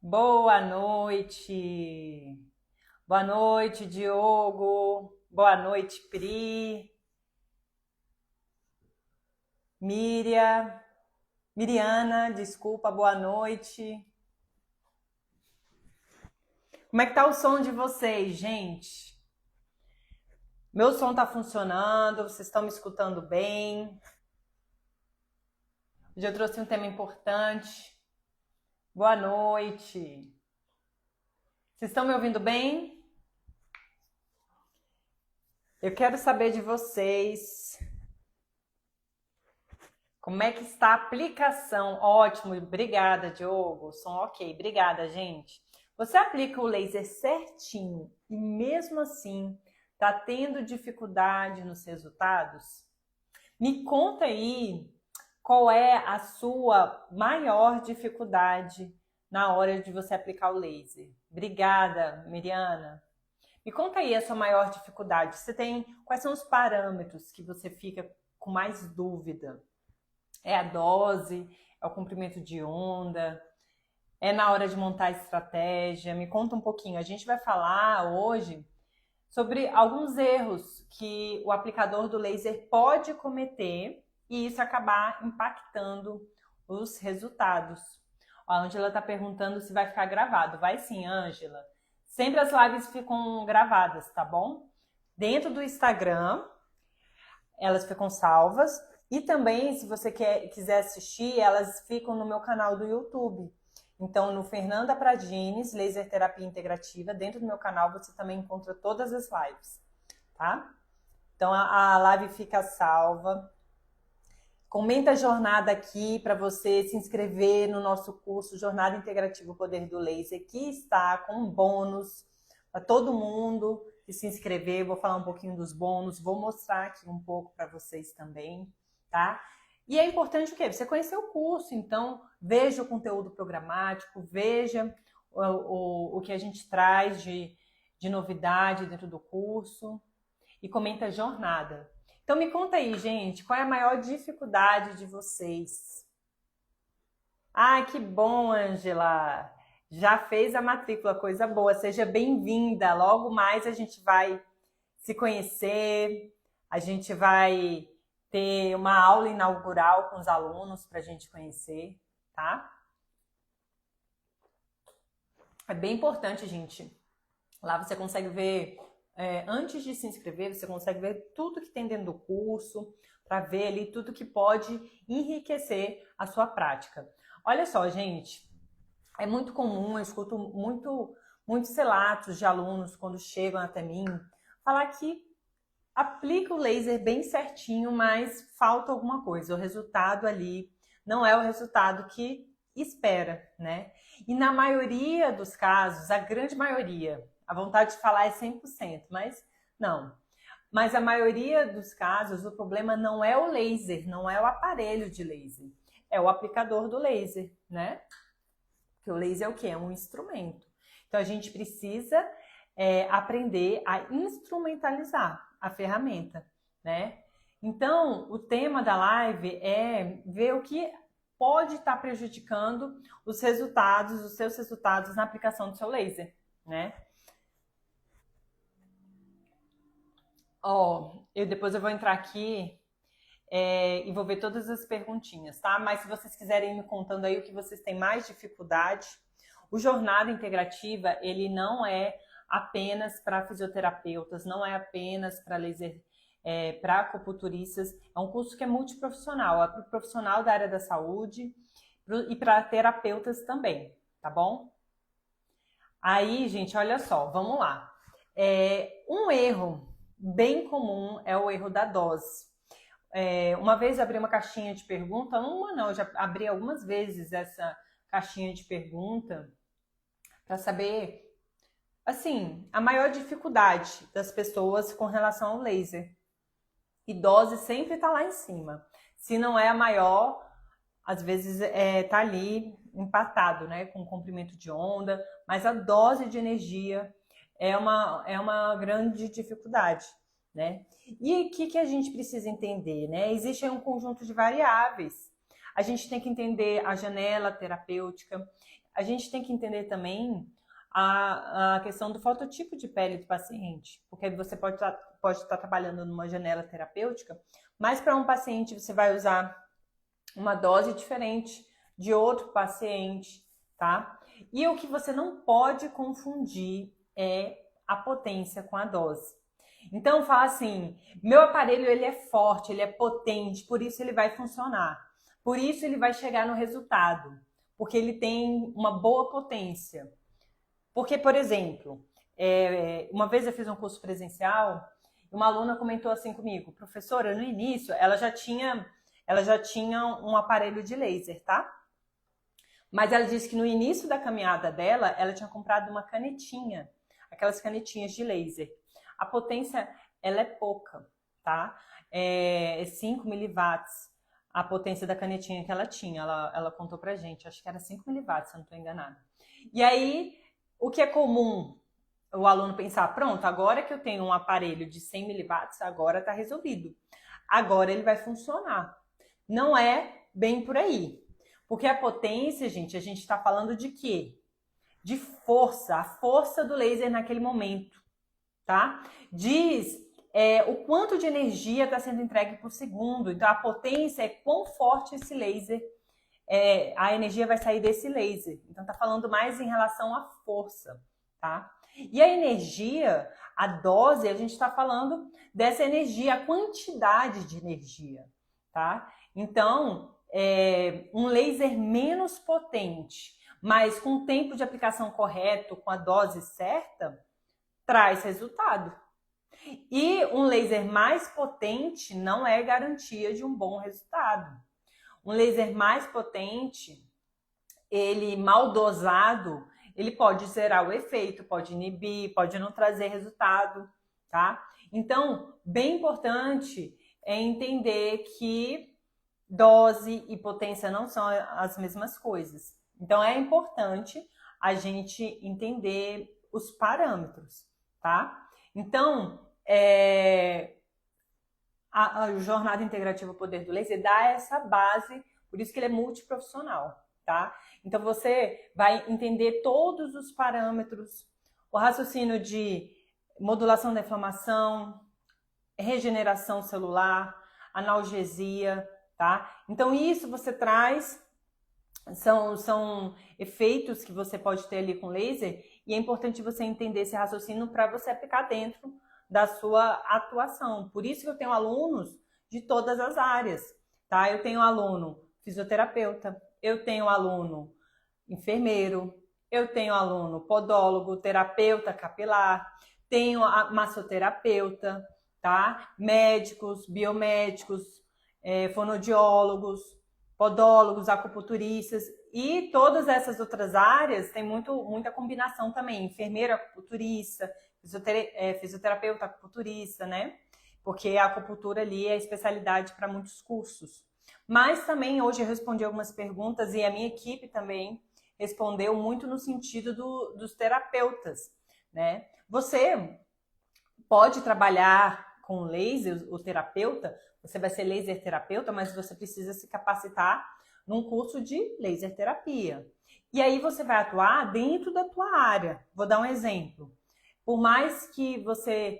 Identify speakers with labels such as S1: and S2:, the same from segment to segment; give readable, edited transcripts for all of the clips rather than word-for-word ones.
S1: Boa noite. Boa noite, Diogo. Boa noite, Pri. Miriana, desculpa, boa noite. Como é que tá o som de vocês, gente? Meu som tá funcionando? Vocês estão me escutando bem? Hoje eu trouxe um tema importante. Boa noite. Vocês estão me ouvindo bem? Eu quero saber de vocês. Como é que está a aplicação? Ótimo, obrigada, Diogo. Som ok, obrigada, gente. Você aplica o laser certinho e mesmo assim está tendo dificuldade nos resultados? Me conta aí qual é a sua maior dificuldade na hora de você aplicar o laser. Obrigada, Miriana. Me conta aí a sua maior dificuldade. Quais são os parâmetros que você fica com mais dúvida? É a dose? É o comprimento de onda? É na hora de montar a estratégia? Me conta um pouquinho. A gente vai falar hoje sobre alguns erros que o aplicador do laser pode cometer e isso acabar impactando os resultados. A Ângela está perguntando se vai ficar gravado. Vai sim, Ângela. Sempre as lives ficam gravadas, tá bom? Dentro do Instagram, elas ficam salvas. E também, se você quiser assistir, elas ficam no meu canal do YouTube. Então, no Fernanda Pradines, Laser Terapia Integrativa, dentro do meu canal você também encontra todas as lives, tá? Então, a live fica salva. Comenta a jornada aqui para você se inscrever no nosso curso Jornada Integrativa o Poder do Laser, que está com um bônus para todo mundo que se inscrever. Vou falar um pouquinho dos bônus, vou mostrar aqui um pouco para vocês também, tá? E é importante o quê? Você conhecer o curso, então veja o conteúdo programático, veja o que a gente traz de novidade dentro do curso e comenta a jornada. Então me conta aí, gente, qual é a maior dificuldade de vocês? Ah, que bom, Ângela! Já fez a matrícula, coisa boa. Seja bem-vinda. Logo mais a gente vai se conhecer, a gente vai ter uma aula inaugural com os alunos para a gente conhecer, tá? É bem importante, gente. Lá você consegue ver, antes de se inscrever, você consegue ver tudo que tem dentro do curso, para ver ali tudo que pode enriquecer a sua prática. Olha só, gente, é muito comum, eu escuto muitos relatos de alunos quando chegam até mim, falar que aplica o laser bem certinho, mas falta alguma coisa. O resultado ali não é o resultado que espera, né? E na maioria dos casos, a grande maioria, a vontade de falar é 100%, mas não. Mas a maioria dos casos, o problema não é o laser, não é o aparelho de laser, é o aplicador do laser, né? Porque o laser é o quê? É um instrumento. Então a gente precisa aprender a instrumentalizar a ferramenta, né? Então, o tema da live é ver o que pode estar prejudicando os seus resultados na aplicação do seu laser, né? Depois eu vou entrar aqui e vou ver todas as perguntinhas, tá? Mas se vocês quiserem me contando aí o que vocês têm mais dificuldade, o Jornada Integrativa, ele não é apenas para fisioterapeutas, não é apenas para laser, para acupunturistas, é um curso que é multiprofissional, é para o profissional da área da saúde e para terapeutas também, tá bom? Aí, gente, olha só, vamos lá. Um erro bem comum é o erro da dose. Uma vez abri uma caixinha de pergunta, eu já abri algumas vezes essa caixinha de pergunta para saber, assim, a maior dificuldade das pessoas com relação ao laser. E dose sempre está lá em cima. Se não é a maior, às vezes tá ali empatado, né, com o comprimento de onda, mas a dose de energia é uma grande dificuldade, né? E o que a gente precisa entender, né? Existe um conjunto de variáveis. A gente tem que entender a janela terapêutica, a gente tem que entender também a questão do fototipo de pele do paciente, porque você pode estar trabalhando numa janela terapêutica, mas para um paciente você vai usar uma dose diferente de outro paciente, tá? E o que você não pode confundir é a potência com a dose. Então fala assim, meu aparelho ele é forte, ele é potente, por isso ele vai funcionar. Por isso ele vai chegar no resultado, porque ele tem uma boa potência. Porque, por exemplo, uma vez eu fiz um curso presencial e uma aluna comentou assim comigo, professora, no início ela já tinha um aparelho de laser, tá? Mas ela disse que no início da caminhada dela, ela tinha comprado uma canetinha, aquelas canetinhas de laser. A potência, ela é pouca, tá? É 5 miliwatts a potência da canetinha que ela tinha. Ela contou pra gente, acho que era 5 miliwatts, se eu não tô enganada. E aí, o que é comum o aluno pensar, pronto, agora que eu tenho um aparelho de 100 miliwatts, agora tá resolvido. Agora ele vai funcionar. Não é bem por aí. Porque a potência, gente, a gente está falando de quê? De força, a força do laser naquele momento, tá? Diz o quanto de energia está sendo entregue por segundo. Então, a potência é quão forte esse laser, a energia vai sair desse laser. Então, tá falando mais em relação à força, tá? E a energia, a dose, a gente está falando dessa energia, a quantidade de energia, tá? Então, um laser menos potente, mas com o tempo de aplicação correto, com a dose certa, traz resultado. E um laser mais potente não é garantia de um bom resultado. Um laser mais potente, ele mal dosado, ele pode zerar o efeito, pode inibir, pode não trazer resultado, tá? Então, bem importante é entender que dose e potência não são as mesmas coisas. Então, é importante a gente entender os parâmetros, tá? Então, a Jornada Integrativa Poder do Laser dá essa base, por isso que ele é multiprofissional, tá? Então, você vai entender todos os parâmetros, o raciocínio de modulação da inflamação, regeneração celular, analgesia, tá? Então, isso você traz, são efeitos que você pode ter ali com laser, e é importante você entender esse raciocínio para você aplicar dentro da sua atuação. Por isso que eu tenho alunos de todas as áreas, tá? Eu tenho aluno fisioterapeuta, eu tenho aluno enfermeiro, eu tenho aluno podólogo, terapeuta capilar, tenho a massoterapeuta, tá? Médicos, biomédicos, fonoaudiólogos, podólogos, acupunturistas e todas essas outras áreas tem muita combinação também, enfermeiro, acupunturista, fisioterapeuta, acupunturista, né? Porque a acupuntura ali é especialidade para muitos cursos. Mas também hoje eu respondi algumas perguntas e a minha equipe também respondeu muito no sentido dos terapeutas, né? Você pode trabalhar com laser, o terapeuta, você vai ser laser terapeuta, mas você precisa se capacitar num curso de laser terapia. E aí você vai atuar dentro da tua área. Vou dar um exemplo. Por mais que você,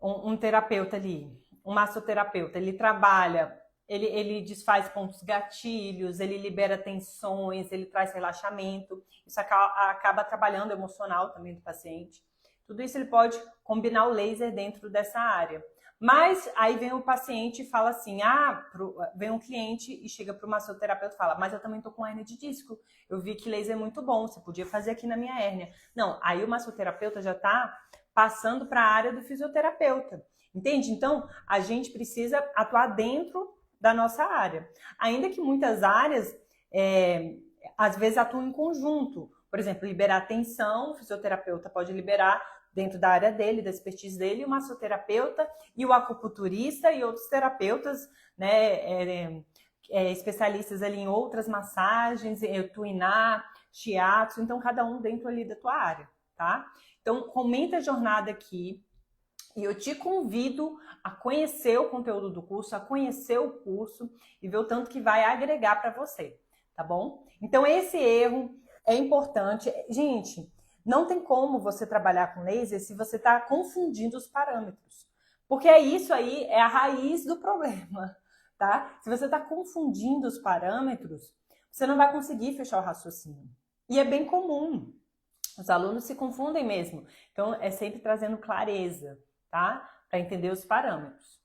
S1: um terapeuta ali, um massoterapeuta, ele trabalha, ele desfaz pontos gatilhos, ele libera tensões, ele traz relaxamento, isso acaba trabalhando o emocional também do paciente. Tudo isso ele pode combinar o laser dentro dessa área. Mas aí vem o paciente e fala assim, vem um cliente e chega para o massoterapeuta e fala, mas eu também estou com hérnia de disco, eu vi que laser é muito bom, você podia fazer aqui na minha hérnia. Não, aí o massoterapeuta já está passando para a área do fisioterapeuta, entende? Então, a gente precisa atuar dentro da nossa área. Ainda que muitas áreas, às vezes, atuam em conjunto. Por exemplo, liberar tensão, o fisioterapeuta pode liberar dentro da área dele, da expertise dele, o massoterapeuta e o acupunturista e outros terapeutas, né, especialistas ali em outras massagens, tuinar, shiatsu, então cada um dentro ali da tua área, tá? Então, comenta a jornada aqui e eu te convido a conhecer o conteúdo do curso, a conhecer o curso e ver o tanto que vai agregar para você, tá bom? Então, esse erro É importante. Gente, não tem como você trabalhar com laser se você está confundindo os parâmetros. Porque isso aí é a raiz do problema, tá? Se você está confundindo os parâmetros, você não vai conseguir fechar o raciocínio. E é bem comum. Os alunos se confundem mesmo. Então, é sempre trazendo clareza, tá? Para entender os parâmetros.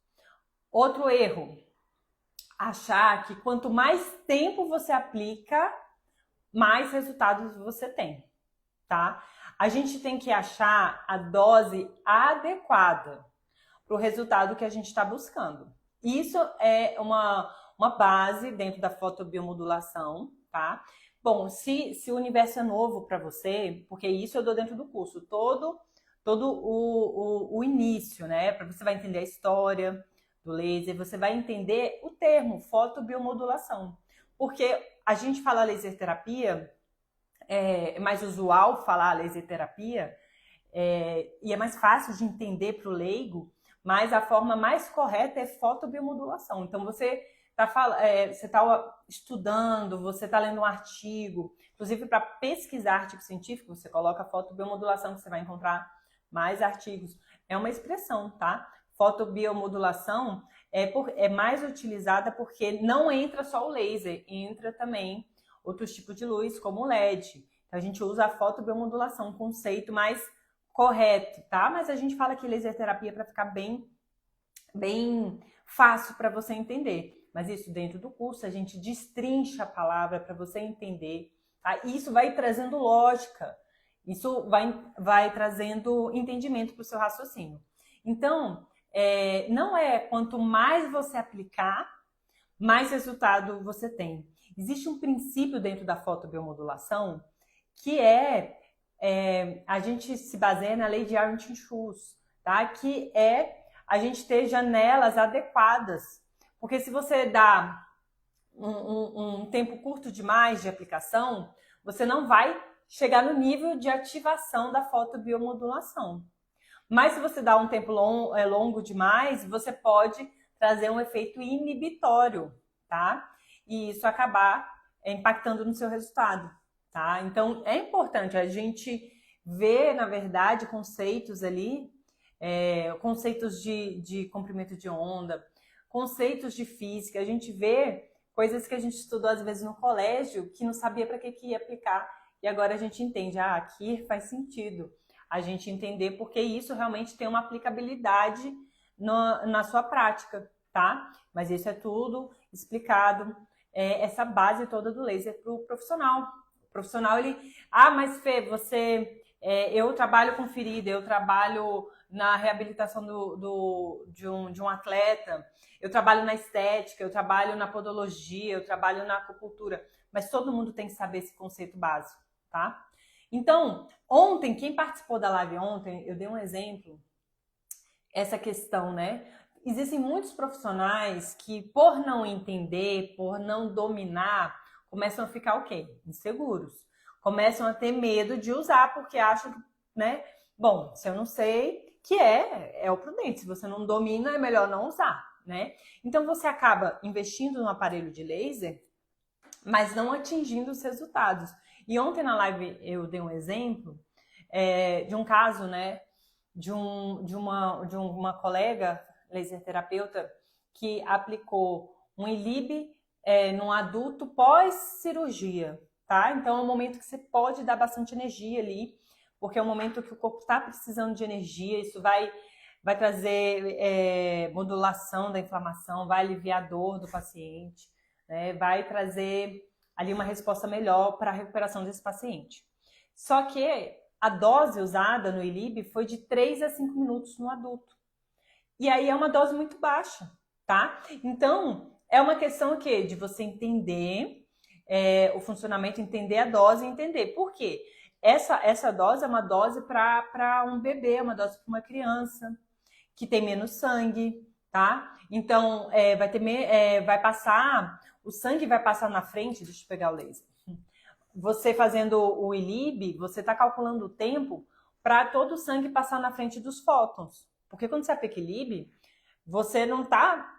S1: Outro erro, achar que quanto mais tempo você aplica, mais resultados você tem, tá? A gente tem que achar a dose adequada para o resultado que a gente está buscando. Isso é uma base dentro da fotobiomodulação, tá? Bom, se o universo é novo para você, porque isso eu dou dentro do curso, todo o início, né? Para você vai entender a história do laser, você vai entender o termo fotobiomodulação. Porque a gente fala laser terapia, é mais usual falar laser terapia, e é mais fácil de entender para o leigo, mas a forma mais correta é fotobiomodulação. Então, você está estudando, você está lendo um artigo, inclusive para pesquisar artigo científico, você coloca fotobiomodulação, que você vai encontrar mais artigos. É uma expressão, tá? Fotobiomodulação é mais utilizada porque não entra só o laser, entra também outros tipos de luz, como o LED. Então, a gente usa a fotobiomodulação, um conceito mais correto, tá? Mas a gente fala que laser terapia para ficar bem fácil para você entender. Mas isso dentro do curso, a gente destrincha a palavra para você entender, tá? E isso vai trazendo lógica, isso vai trazendo entendimento para o seu raciocínio. Então, não é quanto mais você aplicar, mais resultado você tem. Existe um princípio dentro da fotobiomodulação que a gente se baseia na lei de Arndt-Schulz, tá? Que é a gente ter janelas adequadas. Porque se você dá um tempo curto demais de aplicação, você não vai chegar no nível de ativação da fotobiomodulação. Mas se você dá um tempo longo demais, você pode trazer um efeito inibitório, tá? E isso acabar impactando no seu resultado, tá? Então, é importante a gente ver, na verdade, conceitos ali, conceitos de comprimento de onda, conceitos de física, a gente vê coisas que a gente estudou às vezes no colégio, que não sabia para que ia aplicar, e agora a gente entende, aqui faz sentido a gente entender, porque isso realmente tem uma aplicabilidade na sua prática, tá? Mas isso é tudo explicado, essa base toda do laser para o profissional. O profissional, ele... mas Fê, eu trabalho com ferida, eu trabalho na reabilitação de um atleta, eu trabalho na estética, eu trabalho na podologia, eu trabalho na acupuntura, mas todo mundo tem que saber esse conceito básico, tá? Então, ontem, quem participou da live ontem, eu dei um exemplo, essa questão, né? Existem muitos profissionais que, por não entender, por não dominar, começam a ficar o quê? Inseguros. Começam a ter medo de usar, porque acham que, né? Bom, se eu não sei, que é o prudente. Se você não domina, é melhor não usar, né? Então, você acaba investindo no aparelho de laser, mas não atingindo os resultados. E ontem na live eu dei um exemplo de um caso, né? De uma colega laser terapeuta que aplicou um ILIB num adulto pós-cirurgia, tá? Então é um momento que você pode dar bastante energia ali, porque é um momento que o corpo está precisando de energia, isso vai trazer modulação da inflamação, vai aliviar a dor do paciente, né? Vai trazer ali uma resposta melhor para a recuperação desse paciente. Só que a dose usada no ILIB foi de 3 a 5 minutos no adulto. E aí é uma dose muito baixa, tá? Então, é uma questão de você entender o funcionamento, entender a dose e entender. Por quê? Essa dose é uma dose para um bebê, é uma dose para uma criança que tem menos sangue, tá? Então, o sangue vai passar na frente, deixa eu pegar o laser. Você fazendo o ILIB, você está calculando o tempo para todo o sangue passar na frente dos fótons. Porque quando você aplica ILIB, você não está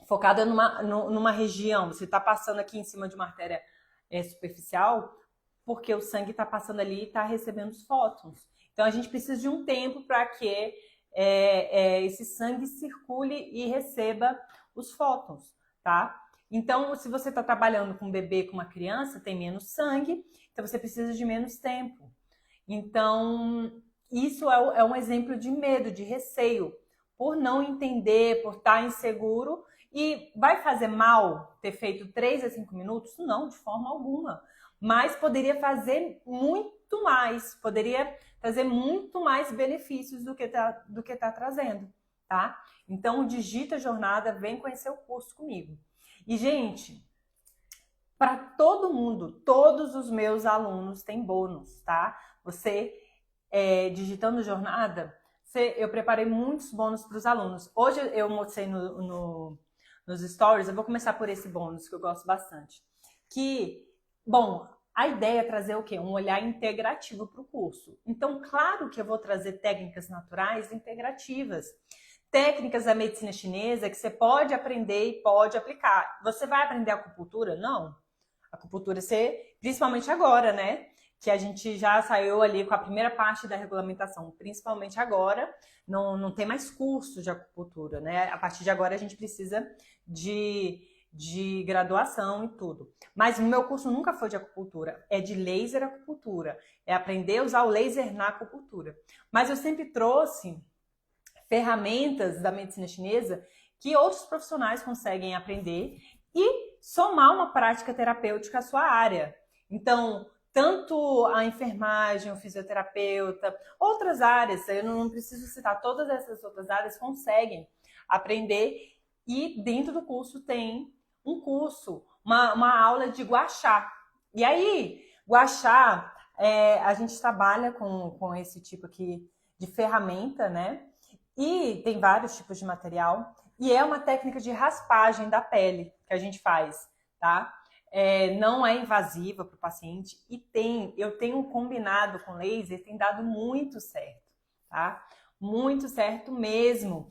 S1: focada numa região, você está passando aqui em cima de uma artéria superficial, porque o sangue está passando ali e está recebendo os fótons. Então, a gente precisa de um tempo para que esse sangue circule e receba os fótons, tá? Então, se você está trabalhando com um bebê, com uma criança, tem menos sangue, então você precisa de menos tempo. Então, isso é um exemplo de medo, de receio, por não entender, por estar inseguro. E vai fazer mal ter feito 3 a 5 minutos? Não, de forma alguma. Mas poderia fazer muito mais, poderia trazer muito mais benefícios do que tá trazendo, tá? Então, digita jornada, vem conhecer o curso comigo. E, gente, para todo mundo, todos os meus alunos têm bônus, tá? Você, digitando jornada, eu preparei muitos bônus para os alunos. Hoje eu mostrei nos stories, eu vou começar por esse bônus que eu gosto bastante. Bom, a ideia é trazer o quê? Um olhar integrativo para o curso. Então, claro que eu vou trazer técnicas naturais integrativas. Técnicas da medicina chinesa que você pode aprender e pode aplicar. Você vai aprender acupuntura? Não. Acupuntura, principalmente agora, né? Que a gente já saiu ali com a primeira parte da regulamentação. Principalmente agora, não tem mais curso de acupuntura, né? A partir de agora a gente precisa de graduação e tudo. Mas o meu curso nunca foi de acupuntura, é de laser acupuntura. É aprender a usar o laser na acupuntura. Mas eu sempre trouxe ferramentas da medicina chinesa que outros profissionais conseguem aprender e somar uma prática terapêutica à sua área. Então, tanto a enfermagem, o fisioterapeuta, outras áreas, eu não preciso citar, todas essas outras áreas conseguem aprender. E dentro do curso tem um curso, uma aula de Gua Sha. E aí, Gua Sha, a gente trabalha com esse tipo aqui de ferramenta, né? E tem vários tipos de material. E é uma técnica de raspagem da pele que a gente faz, tá? Não é invasiva para o paciente. E eu tenho combinado com laser, tem dado muito certo, tá? Muito certo mesmo.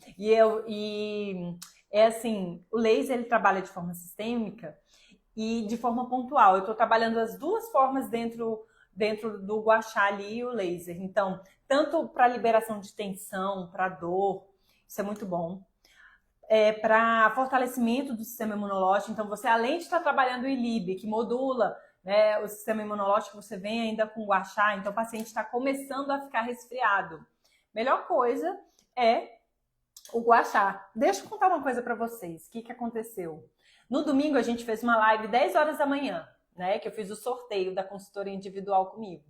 S1: Assim, o laser ele trabalha de forma sistêmica e de forma pontual. Eu estou trabalhando as duas formas dentro do Gua Sha ali, o laser. Então, tanto para liberação de tensão, para dor, isso é muito bom. Para fortalecimento do sistema imunológico. Então, você além de estar trabalhando o ILIB, que modula, né, o sistema imunológico, você vem ainda com o Gua Sha, então o paciente está começando a ficar resfriado. Melhor coisa é o Gua Sha. Deixa eu contar uma coisa para vocês. O que aconteceu? No domingo a gente fez uma live 10 horas da manhã, né? Que eu fiz o sorteio da consultoria individual comigo.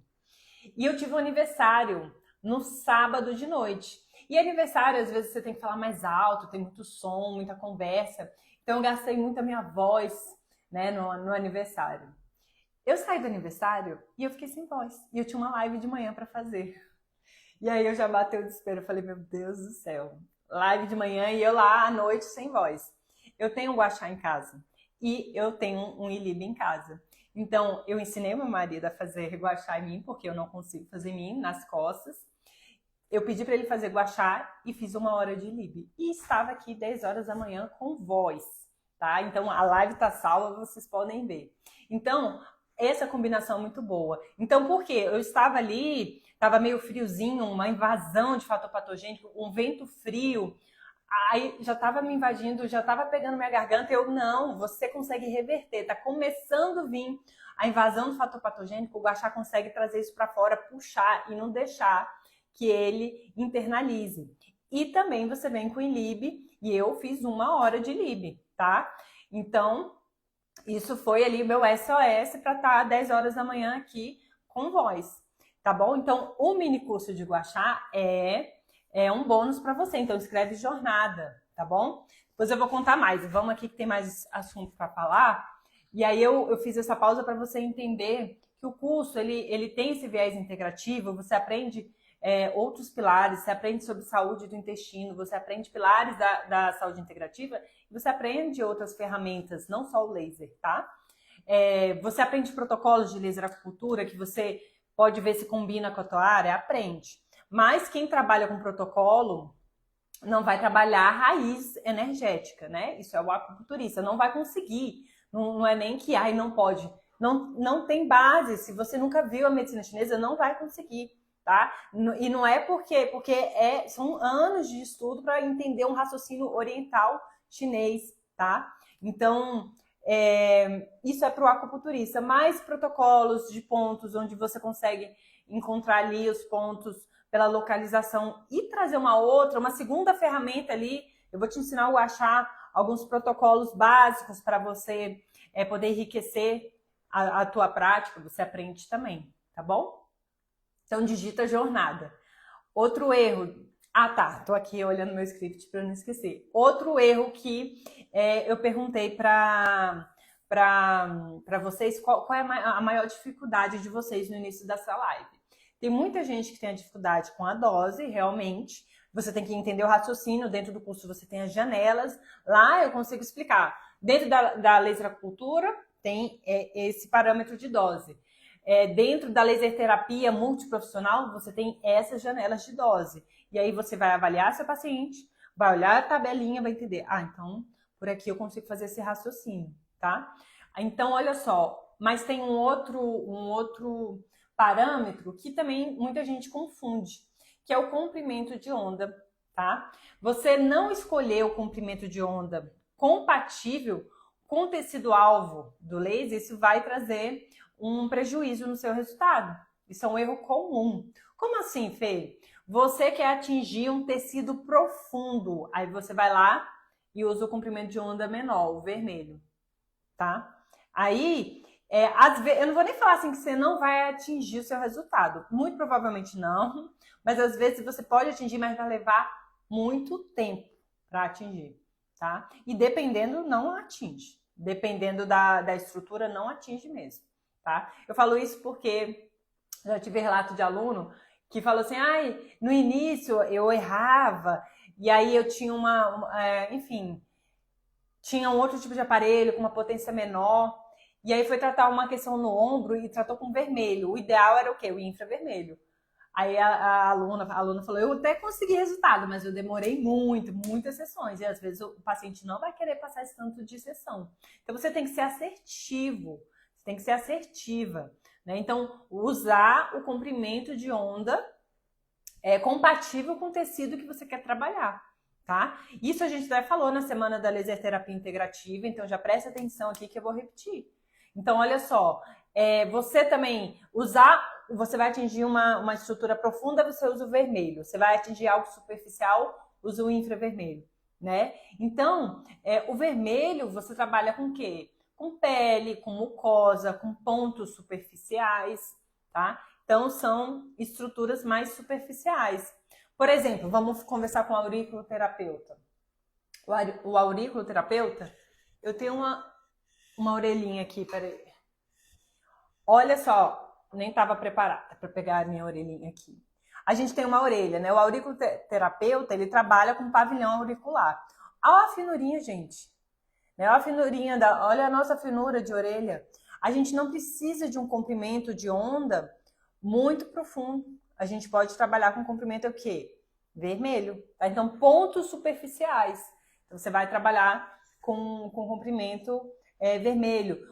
S1: E eu tive um aniversário no sábado de noite. E aniversário, às vezes você tem que falar mais alto, tem muito som, muita conversa. Então eu gastei muito a minha voz, né, no aniversário. Eu saí do aniversário e eu fiquei sem voz. E eu tinha uma live de manhã para fazer. E aí eu já batei o desespero. Eu falei, meu Deus do céu. Live de manhã e eu lá à noite sem voz. Eu tenho um Gua Sha em casa e eu tenho um ILIB em casa. Então, eu ensinei meu marido a fazer Gua Sha em mim, porque eu não consigo fazer em mim, nas costas. Eu pedi para ele fazer Gua Sha e fiz 1 hora de ILIB. E estava aqui 10 horas da manhã com voz, tá? Então, a live tá salva, vocês podem ver. Então, essa combinação é muito boa. Então, por quê? Eu estava ali, estava meio friozinho, uma invasão de fator patogênico, um vento frio, aí já estava me invadindo, já estava pegando minha garganta. Não, você consegue reverter, tá começando a vir a invasão do fator patogênico, o Gua Sha consegue trazer isso para fora, puxar e não deixar que ele internalize. E também você vem com o ILIB, e eu fiz 1 hora de ILIB, tá? Então, isso foi ali o meu SOS para estar 10 horas da manhã aqui com voz, tá bom? Então, o mini curso de Gua Sha é um bônus para você. Então, escreve jornada, tá bom? Depois eu vou contar mais. Vamos aqui que tem mais assunto para falar. E aí eu fiz essa pausa para você entender que o curso ele tem esse viés integrativo. Você aprende outros pilares, você aprende sobre saúde do intestino, você aprende pilares da saúde integrativa e você aprende outras ferramentas, não só o laser, tá? Você aprende protocolos de laser acupuntura que você pode ver se combina com a tua área, aprende. Mas quem trabalha com protocolo não vai trabalhar a raiz energética, né? Isso é o acupunturista, não vai conseguir. Não é nem que não pode. não tem base. Se você nunca viu a medicina chinesa, não vai conseguir, tá? E não é porque são anos de estudo para entender um raciocínio oriental chinês, tá? Então, isso é para o acupunturista. Mais protocolos de pontos, onde você consegue encontrar ali os pontos pela localização e trazer uma segunda ferramenta ali. Eu vou te ensinar a achar alguns protocolos básicos para você poder enriquecer a tua prática, você aprende também, tá bom? Então, digita jornada. Outro erro. Ah, tá. Tô aqui olhando meu script para não esquecer. Outro erro que eu perguntei para vocês, qual é a maior dificuldade de vocês no início dessa live. Tem muita gente que tem a dificuldade com a dose, realmente. Você tem que entender o raciocínio. Dentro do curso você tem as janelas. Lá eu consigo explicar. Dentro da laser acupuntura tem esse parâmetro de dose. Dentro da laser terapia multiprofissional, você tem essas janelas de dose. E aí você vai avaliar seu paciente, vai olhar a tabelinha, vai entender. Ah, então por aqui eu consigo fazer esse raciocínio, tá? Então, olha só. Mas tem um outro parâmetro que também muita gente confunde, que é o comprimento de onda, tá? Você não escolher o comprimento de onda compatível com o tecido-alvo do laser, isso vai trazer um prejuízo no seu resultado. Isso é um erro comum. Como assim, Fê? Você quer atingir um tecido profundo, aí você vai lá e usa o comprimento de onda menor, o vermelho, tá? Aí, às vezes, eu não vou nem falar assim que você não vai atingir o seu resultado. Muito provavelmente não, mas às vezes você pode atingir, mas vai levar muito tempo para atingir, tá? E dependendo, não atinge. Dependendo da estrutura, não atinge mesmo, tá? Eu falo isso porque já tive relato de aluno que falou assim, no início eu errava, e aí eu tinha enfim, tinha um outro tipo de aparelho com uma potência menor, e aí foi tratar uma questão no ombro e tratou com vermelho. O ideal era o quê? O infravermelho. Aí a aluna falou, eu até consegui resultado, mas eu demorei muitas sessões. E às vezes o paciente não vai querer passar esse tanto de sessão. Então você tem que ser assertivo, você tem que ser assertiva, né? Então, usar o comprimento de onda compatível com o tecido que você quer trabalhar, tá? Isso a gente já falou na semana da laser terapia integrativa, então já preste atenção aqui que eu vou repetir. Então, olha só, você também você vai atingir uma estrutura profunda, você usa o vermelho. Você vai atingir algo superficial, usa o infravermelho, né? Então, o vermelho você trabalha com o quê? Com pele, com mucosa, com pontos superficiais, tá? Então, são estruturas mais superficiais. Por exemplo, vamos conversar com o auriculoterapeuta. O auriculoterapeuta, eu tenho uma orelhinha aqui, peraí. Olha só, nem estava preparada para pegar a minha orelhinha aqui. A gente tem uma orelha, né? O auriculoterapeuta, ele trabalha com pavilhão auricular. Olha a finurinha, gente. Olha a finurinha, olha a nossa finura de orelha. A gente não precisa de um comprimento de onda muito profundo. A gente pode trabalhar com comprimento o quê? Vermelho. Tá? Então, pontos superficiais. Então, você vai trabalhar com comprimento vermelho.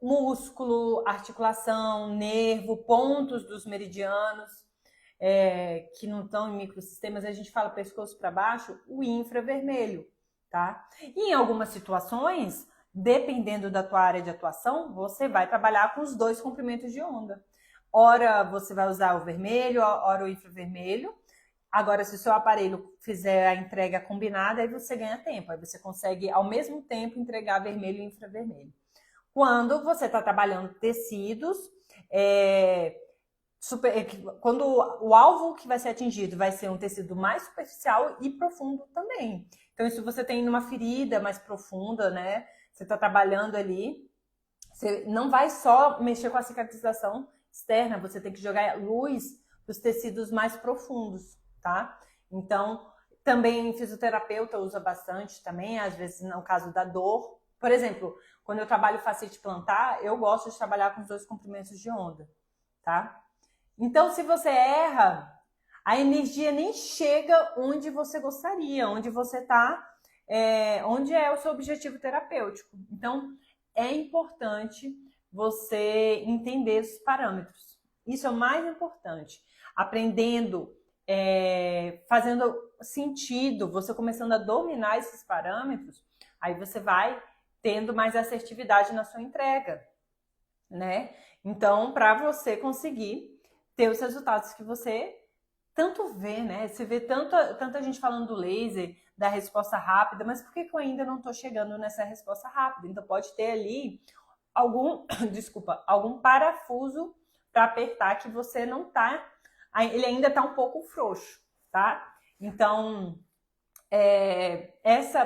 S1: Músculo, articulação, nervo, pontos dos meridianos que não estão em microsistemas, a gente fala pescoço para baixo, o infravermelho, tá? E em algumas situações, dependendo da tua área de atuação, você vai trabalhar com os dois comprimentos de onda. Ora você vai usar o vermelho, ora o infravermelho. Agora, se o seu aparelho fizer a entrega combinada, aí você ganha tempo, aí você consegue ao mesmo tempo entregar vermelho e infravermelho. Quando você está trabalhando tecidos, quando o alvo que vai ser atingido vai ser um tecido mais superficial e profundo também. Então, se você tem uma ferida mais profunda, né? Você está trabalhando ali, você não vai só mexer com a cicatrização externa, você tem que jogar luz para os tecidos mais profundos, tá? Então, também fisioterapeuta usa bastante também, às vezes no caso da dor. Por exemplo, quando eu trabalho fascite plantar, eu gosto de trabalhar com os dois comprimentos de onda, tá? Então, se você erra, a energia nem chega onde você gostaria, onde você tá, onde é o seu objetivo terapêutico. Então, é importante você entender os parâmetros. Isso é o mais importante. Aprendendo, fazendo sentido, você começando a dominar esses parâmetros, aí você vai tendo mais assertividade na sua entrega, né? Então, para você conseguir ter os resultados que você tanto vê, né? Você vê tanta gente falando do laser, da resposta rápida, mas por que eu ainda não estou chegando nessa resposta rápida? Então, pode ter ali algum, desculpa, algum parafuso para apertar que você não tá, ele ainda está um pouco frouxo, tá? Então,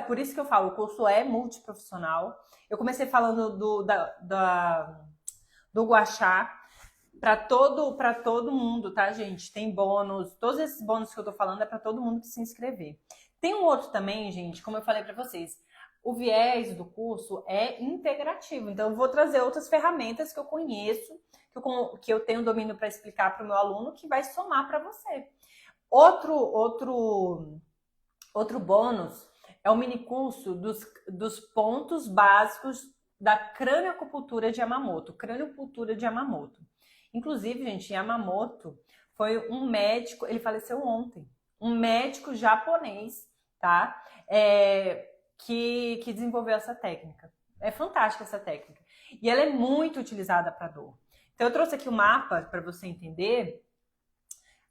S1: por isso que eu falo, o curso é multiprofissional. Eu comecei falando do Gua Sha para todo mundo, tá, gente? Tem bônus, todos esses bônus que eu tô falando é para todo mundo que se inscrever. Tem um outro também, gente, como eu falei para vocês, o viés do curso é integrativo. Então, eu vou trazer outras ferramentas que eu conheço, que eu tenho domínio para explicar para o meu aluno, que vai somar para você. Outro bônus é o minicurso dos pontos básicos da cranioacupuntura de Yamamoto, craniocultura de Yamamoto. Inclusive, gente, Yamamoto foi um médico, ele faleceu ontem, um médico japonês, tá? Que desenvolveu essa técnica. É fantástica essa técnica. E ela é muito utilizada para dor. Então, eu trouxe aqui o mapa para você entender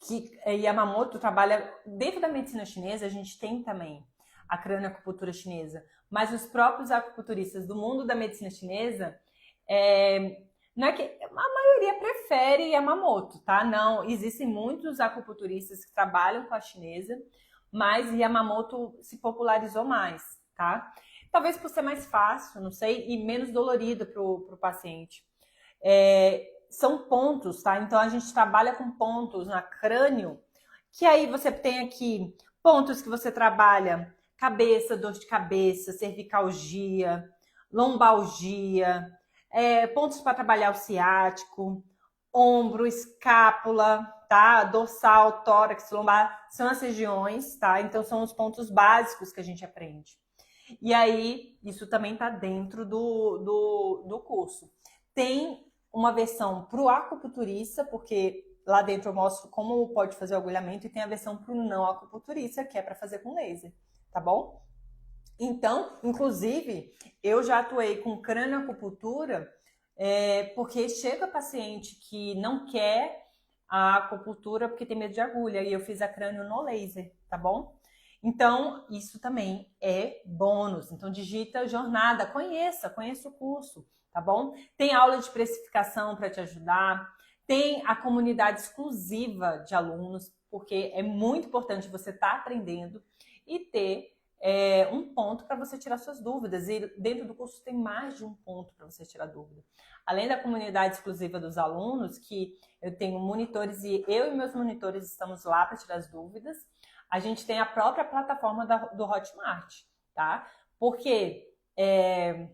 S1: que Yamamoto trabalha dentro da medicina chinesa. A gente tem também a cranioacupuntura chinesa, mas os próprios acupunturistas do mundo da medicina chinesa, não é que a maioria prefere Yamamoto, tá? Não, existem muitos acupunturistas que trabalham com a chinesa, mas Yamamoto se popularizou mais, tá? Talvez por ser mais fácil, não sei, e menos dolorido para o paciente. São pontos, tá? Então a gente trabalha com pontos na crânio, que aí você tem aqui pontos que você trabalha cabeça, dor de cabeça, cervicalgia, lombalgia, pontos para trabalhar o ciático, ombro, escápula, tá? Dorsal, tórax, lombar, são as regiões, tá? Então são os pontos básicos que a gente aprende. E aí, isso também tá dentro do curso. Tem uma versão para o acupunturista, porque lá dentro eu mostro como pode fazer o agulhamento, e tem a versão para o não acupunturista, que é para fazer com laser, tá bom? Então, inclusive, eu já atuei com cranioacupuntura, porque chega paciente que não quer a acupuntura porque tem medo de agulha, e eu fiz a crânio no laser, tá bom? Então, isso também é bônus. Então, digita jornada, conheça o curso, tá bom? Tem aula de precificação para te ajudar, tem a comunidade exclusiva de alunos, porque é muito importante você estar aprendendo e ter um ponto para você tirar suas dúvidas. E dentro do curso tem mais de um ponto para você tirar dúvida. Além da comunidade exclusiva dos alunos, que eu tenho monitores e eu e meus monitores estamos lá para tirar as dúvidas, a gente tem a própria plataforma do Hotmart, tá? Porque é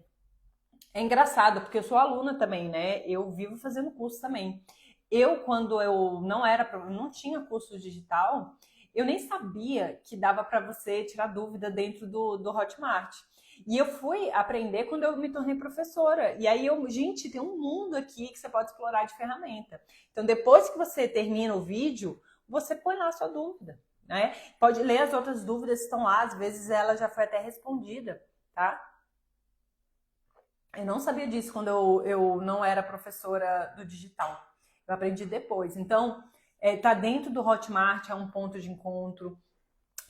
S1: engraçado, porque eu sou aluna também, né? Eu vivo fazendo curso também. Quando eu não tinha curso digital, eu nem sabia que dava para você tirar dúvida dentro do Hotmart. E eu fui aprender quando eu me tornei professora. E aí, gente, tem um mundo aqui que você pode explorar de ferramenta. Então, depois que você termina o vídeo, você põe lá a sua dúvida, né? Pode ler as outras dúvidas que estão lá, às vezes ela já foi até respondida, tá? Eu não sabia disso quando eu não era professora do digital. Eu aprendi depois. Então, tá dentro do Hotmart, é um ponto de encontro,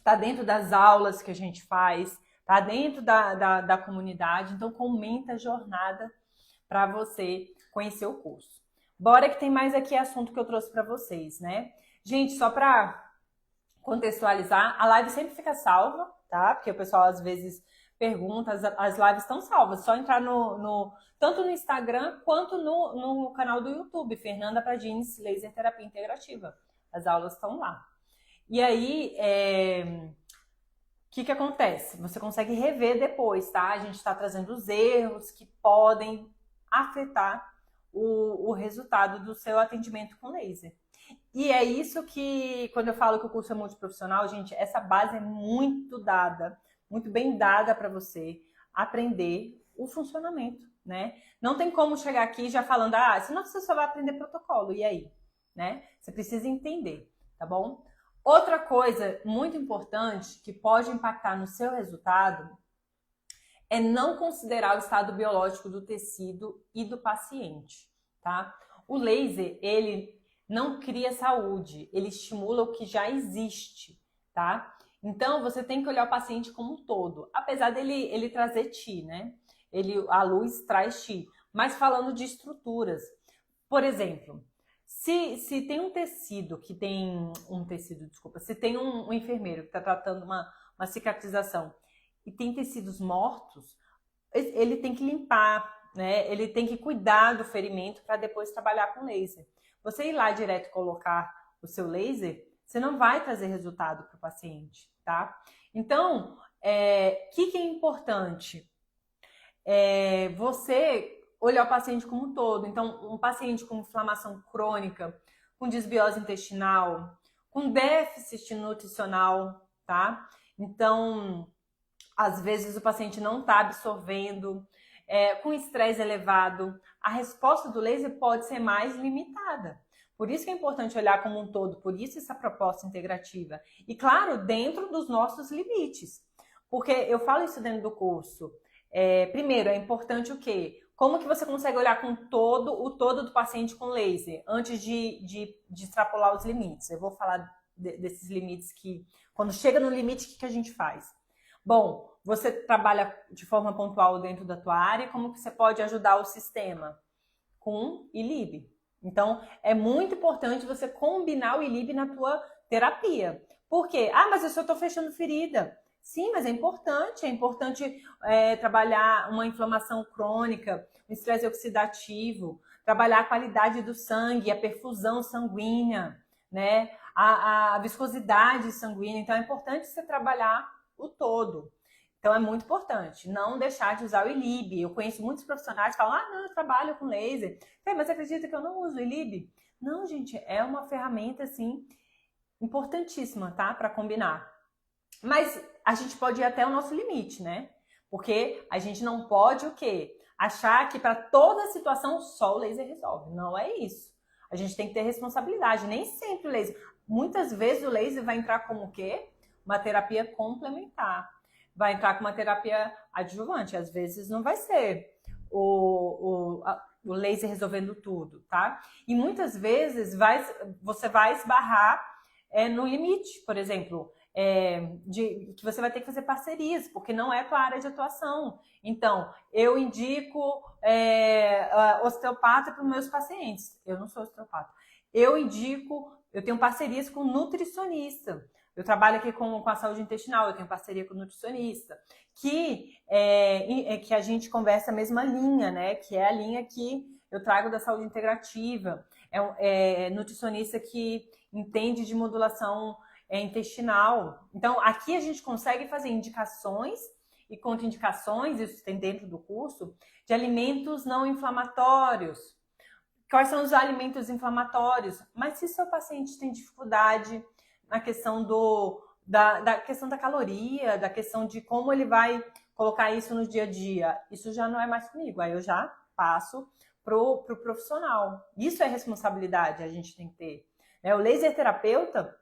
S1: tá dentro das aulas que a gente faz, tá dentro da comunidade. Então, comenta a jornada para você conhecer o curso. Bora que tem mais aqui assunto que eu trouxe para vocês, né? Gente, só para contextualizar, a live sempre fica salva, tá? Porque o pessoal às vezes pergunta, as lives estão salvas. Só entrar tanto no Instagram quanto no canal do YouTube, Fernanda Pradines Laser Terapia Integrativa. As aulas estão lá. E aí, o que acontece? Você consegue rever depois, tá? A gente está trazendo os erros que podem afetar o resultado do seu atendimento com laser. E é isso que, quando eu falo que o curso é multiprofissional, gente, essa base é muito bem dada para você aprender o funcionamento, né? Não tem como chegar aqui já falando, senão você só vai aprender protocolo, e aí? Né? Você precisa entender, tá bom? Outra coisa muito importante que pode impactar no seu resultado é não considerar o estado biológico do tecido e do paciente, tá? O laser, ele não cria saúde, ele estimula o que já existe, tá? Então, você tem que olhar o paciente como um todo, apesar dele trazer ti, né? A luz traz ti, mas falando de estruturas. Por exemplo, se tem um tecido que tem se tem um enfermeiro que está tratando uma cicatrização e tem tecidos mortos, ele tem que limpar, né? Ele tem que cuidar do ferimento para depois trabalhar com laser. Você ir lá direto e colocar o seu laser, você não vai trazer resultado para o paciente, tá? Então, que é importante? Você olhar o paciente como um todo. Então, um paciente com inflamação crônica, com desbiose intestinal, com déficit nutricional, tá? Então, às vezes o paciente não está absorvendo, com estresse elevado, a resposta do laser pode ser mais limitada. Por isso que é importante olhar como um todo, por isso essa proposta integrativa. E claro, dentro dos nossos limites. Porque eu falo isso dentro do curso. Primeiro, é importante o quê? Como que você consegue olhar com o todo do paciente com laser, antes de extrapolar os limites? Eu vou falar desses limites que, quando chega no limite, o que a gente faz? Bom, você trabalha de forma pontual dentro da tua área, como que você pode ajudar o sistema? Com ILIB. Então, é muito importante você combinar o ILIB na tua terapia. Por quê? Mas eu só estou fechando ferida. Sim, mas é importante trabalhar uma inflamação crônica, um estresse oxidativo, trabalhar a qualidade do sangue, a perfusão sanguínea, né? A viscosidade sanguínea. Então, é importante você trabalhar o todo. Então, é muito importante não deixar de usar o ILIB. Eu conheço muitos profissionais que falam, não, eu trabalho com laser. Mas você acredita que eu não uso o ILIB? Não, gente, é uma ferramenta, assim, importantíssima, tá? Para combinar. Mas a gente pode ir até o nosso limite, né? Porque a gente não pode o quê? Achar que para toda situação só o laser resolve. Não é isso. A gente tem que ter responsabilidade. Nem sempre o laser... Muitas vezes o laser vai entrar como o quê? Uma terapia complementar. Vai entrar com uma terapia adjuvante. Às vezes não vai ser o laser resolvendo tudo, tá? E muitas vezes você vai esbarrar no limite, por exemplo, que você vai ter que fazer parcerias, porque não é tua área de atuação. Então, eu indico osteopata para os meus pacientes. Eu não sou osteopata. Eu tenho parcerias com nutricionista. Eu trabalho aqui com a saúde intestinal, eu tenho parceria com o nutricionista, que a gente conversa a mesma linha, né? Que é a linha que eu trago da saúde integrativa. Nutricionista que entende de modulação intestinal. Então, aqui a gente consegue fazer indicações e contraindicações, isso tem dentro do curso, de alimentos não inflamatórios. Quais são os alimentos inflamatórios? Mas se seu paciente tem dificuldade na questão da questão da caloria, da questão de como ele vai colocar isso no dia a dia, isso já não é mais comigo. Aí eu já passo pro profissional. Isso é responsabilidade, a gente tem que ter. O laser terapeuta,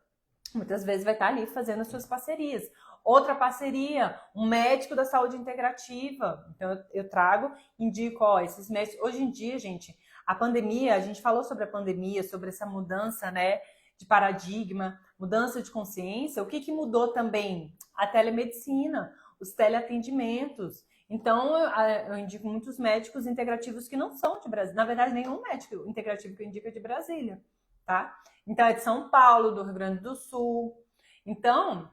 S1: muitas vezes vai estar ali fazendo as suas parcerias. Outra parceria, um médico da saúde integrativa. Então, eu trago, indico, esses médicos. Hoje em dia, gente, a pandemia, a gente falou sobre a pandemia, sobre essa mudança, né, de paradigma, mudança de consciência. O que mudou também? A telemedicina, os teleatendimentos. Então, eu indico muitos médicos integrativos que não são de Brasília. Na verdade, nenhum médico integrativo que eu indico é de Brasília, tá? Então, é de São Paulo, do Rio Grande do Sul. Então,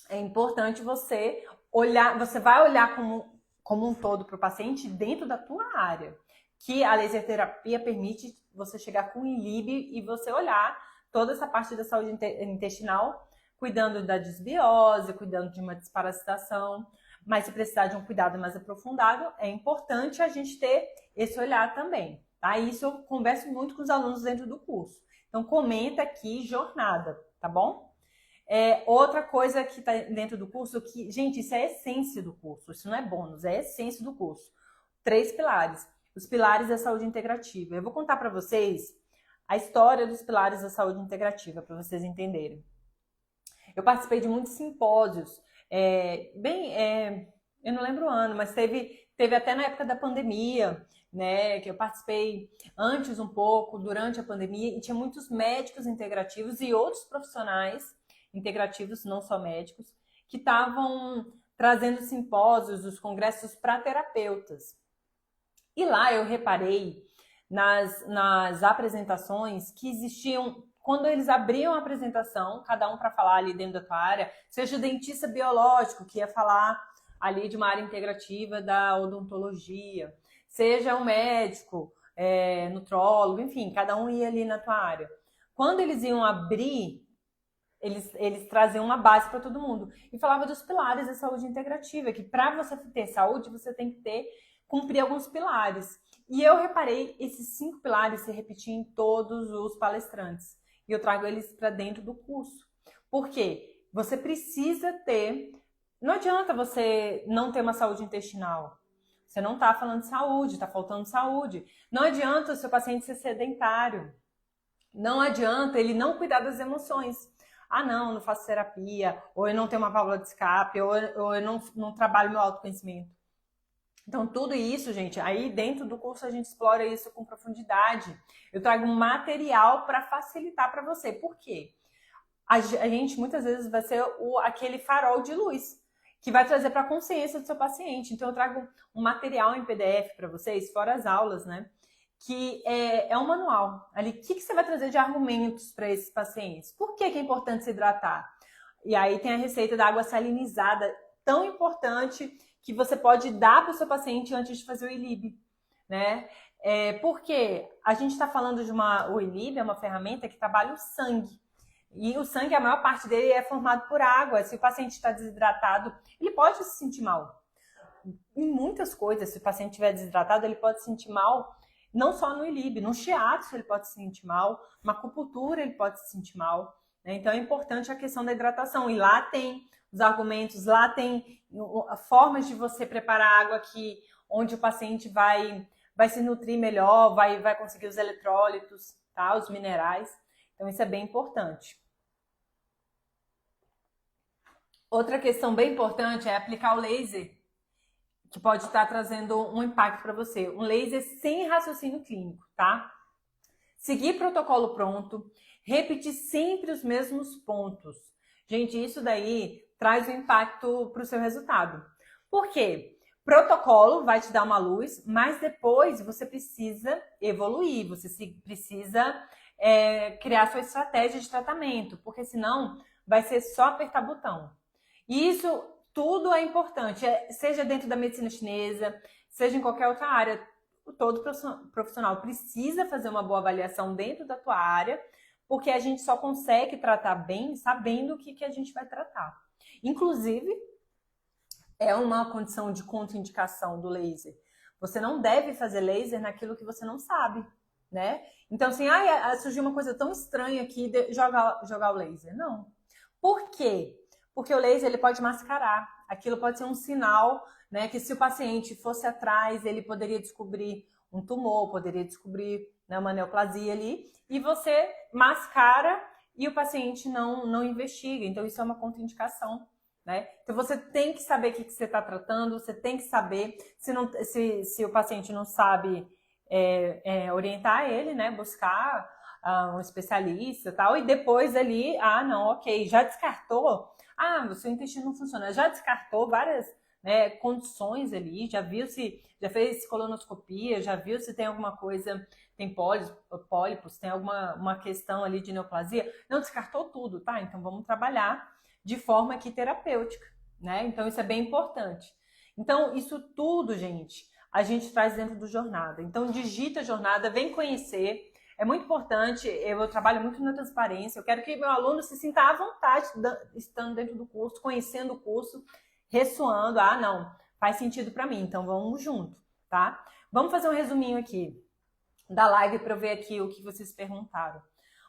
S1: é importante você olhar, você vai olhar como um todo para o paciente dentro da tua área, que a laser terapia permite você chegar com o ILIB e você olhar toda essa parte da saúde intestinal, cuidando da desbiose, cuidando de uma desparasitação, mas se precisar de um cuidado mais aprofundado, é importante a gente ter esse olhar também, tá? Isso eu converso muito com os alunos dentro do curso. Então, comenta aqui jornada, tá bom? Outra coisa que está dentro do curso, que, gente, isso é a essência do curso, isso não é bônus, é a essência do curso. 3 pilares. Os pilares da saúde integrativa. Eu vou contar para vocês a história dos pilares da saúde integrativa, para vocês entenderem. Eu participei de muitos simpósios, eu não lembro o ano, mas teve até na época da pandemia, né, que eu participei antes um pouco, durante a pandemia, e tinha muitos médicos integrativos e outros profissionais integrativos, não só médicos, que estavam trazendo simpósios, os congressos para terapeutas. E lá eu reparei nas apresentações que existiam, quando eles abriam a apresentação, cada um para falar ali dentro da tua área, seja o dentista biológico, que ia falar ali de uma área integrativa da odontologia, seja um médico, nutrólogo, enfim, cada um ia ali na tua área. Quando eles iam abrir, eles traziam uma base para todo mundo e falava dos pilares da saúde integrativa, que para você ter saúde, você tem que cumprir alguns pilares. E eu reparei esses 5 pilares se repetir em todos os palestrantes. E eu trago eles para dentro do curso. Por quê? Você precisa ter... Não adianta você não ter uma saúde intestinal. Você não está falando de saúde, está faltando saúde. Não adianta o seu paciente ser sedentário. Não adianta ele não cuidar das emoções. Ah, não faço terapia, ou eu não tenho uma válvula de escape, ou eu não trabalho meu autoconhecimento. Então, tudo isso, gente, aí dentro do curso a gente explora isso com profundidade. Eu trago um material para facilitar para você. Por quê? A gente, muitas vezes, vai ser aquele farol de luz que vai trazer para a consciência do seu paciente. Então, eu trago um material em PDF para vocês, fora as aulas, né? Que é um manual. Ali, o que você vai trazer de argumentos para esses pacientes? Por que é importante se hidratar? E aí tem a receita da água salinizada, tão importante, que você pode dar para o seu paciente antes de fazer o ILIB, né? Porque a gente está falando de o ILIB é uma ferramenta que trabalha o sangue. E o sangue, a maior parte dele é formado por água. Se o paciente está desidratado, ele pode se sentir mal. Em muitas coisas, se o paciente estiver desidratado, ele pode se sentir mal. Não só no ILIB, no shiatsu ele pode se sentir mal, na acupuntura ele pode se sentir mal, né? Então é importante a questão da hidratação. E lá tem os argumentos, lá tem formas de você preparar água onde o paciente vai se nutrir melhor, vai conseguir os eletrólitos, tá? Os minerais. Então isso é bem importante. Outra questão bem importante é aplicar o laser, que pode estar trazendo um impacto para você. Um laser sem raciocínio clínico, tá? Seguir protocolo pronto, repetir sempre os mesmos pontos. Gente, isso daí traz um impacto para o seu resultado. Por quê? Protocolo vai te dar uma luz, mas depois você precisa evoluir, você precisa criar sua estratégia de tratamento, porque senão vai ser só apertar botão. E isso tudo é importante, seja dentro da medicina chinesa, seja em qualquer outra área. Todo profissional precisa fazer uma boa avaliação dentro da tua área, porque a gente só consegue tratar bem sabendo o que a gente vai tratar. Inclusive, é uma condição de contraindicação do laser. Você não deve fazer laser naquilo que você não sabe, né? Então, assim, surgiu uma coisa tão estranha aqui, jogar o laser. Não. Por quê? Porque o laser ele pode mascarar. Aquilo pode ser um sinal, né, que se o paciente fosse atrás, ele poderia descobrir um tumor, poderia descobrir, né, uma neoplasia ali, e você mascara e o paciente não investiga. Então, isso é uma contraindicação, né? Então, você tem que saber o que você está tratando, você tem que saber, se o paciente não sabe orientar ele, né, buscar um especialista e tal, e depois ali, ok, já descartou, o seu intestino não funciona, já descartou várias, né, condições ali, já fez colonoscopia, já viu se tem alguma coisa, tem pólipos, tem uma questão ali de neoplasia, não descartou tudo, tá? Então vamos trabalhar de forma aqui terapêutica, né? Então isso é bem importante. Então isso tudo, gente, a gente traz dentro do Jornada. Então digita Jornada, vem conhecer. É muito importante, eu trabalho muito na transparência, eu quero que meu aluno se sinta à vontade estando dentro do curso, conhecendo o curso, ressoando, não, faz sentido para mim, então vamos junto, tá? Vamos fazer um resuminho aqui da live para eu ver aqui o que vocês perguntaram.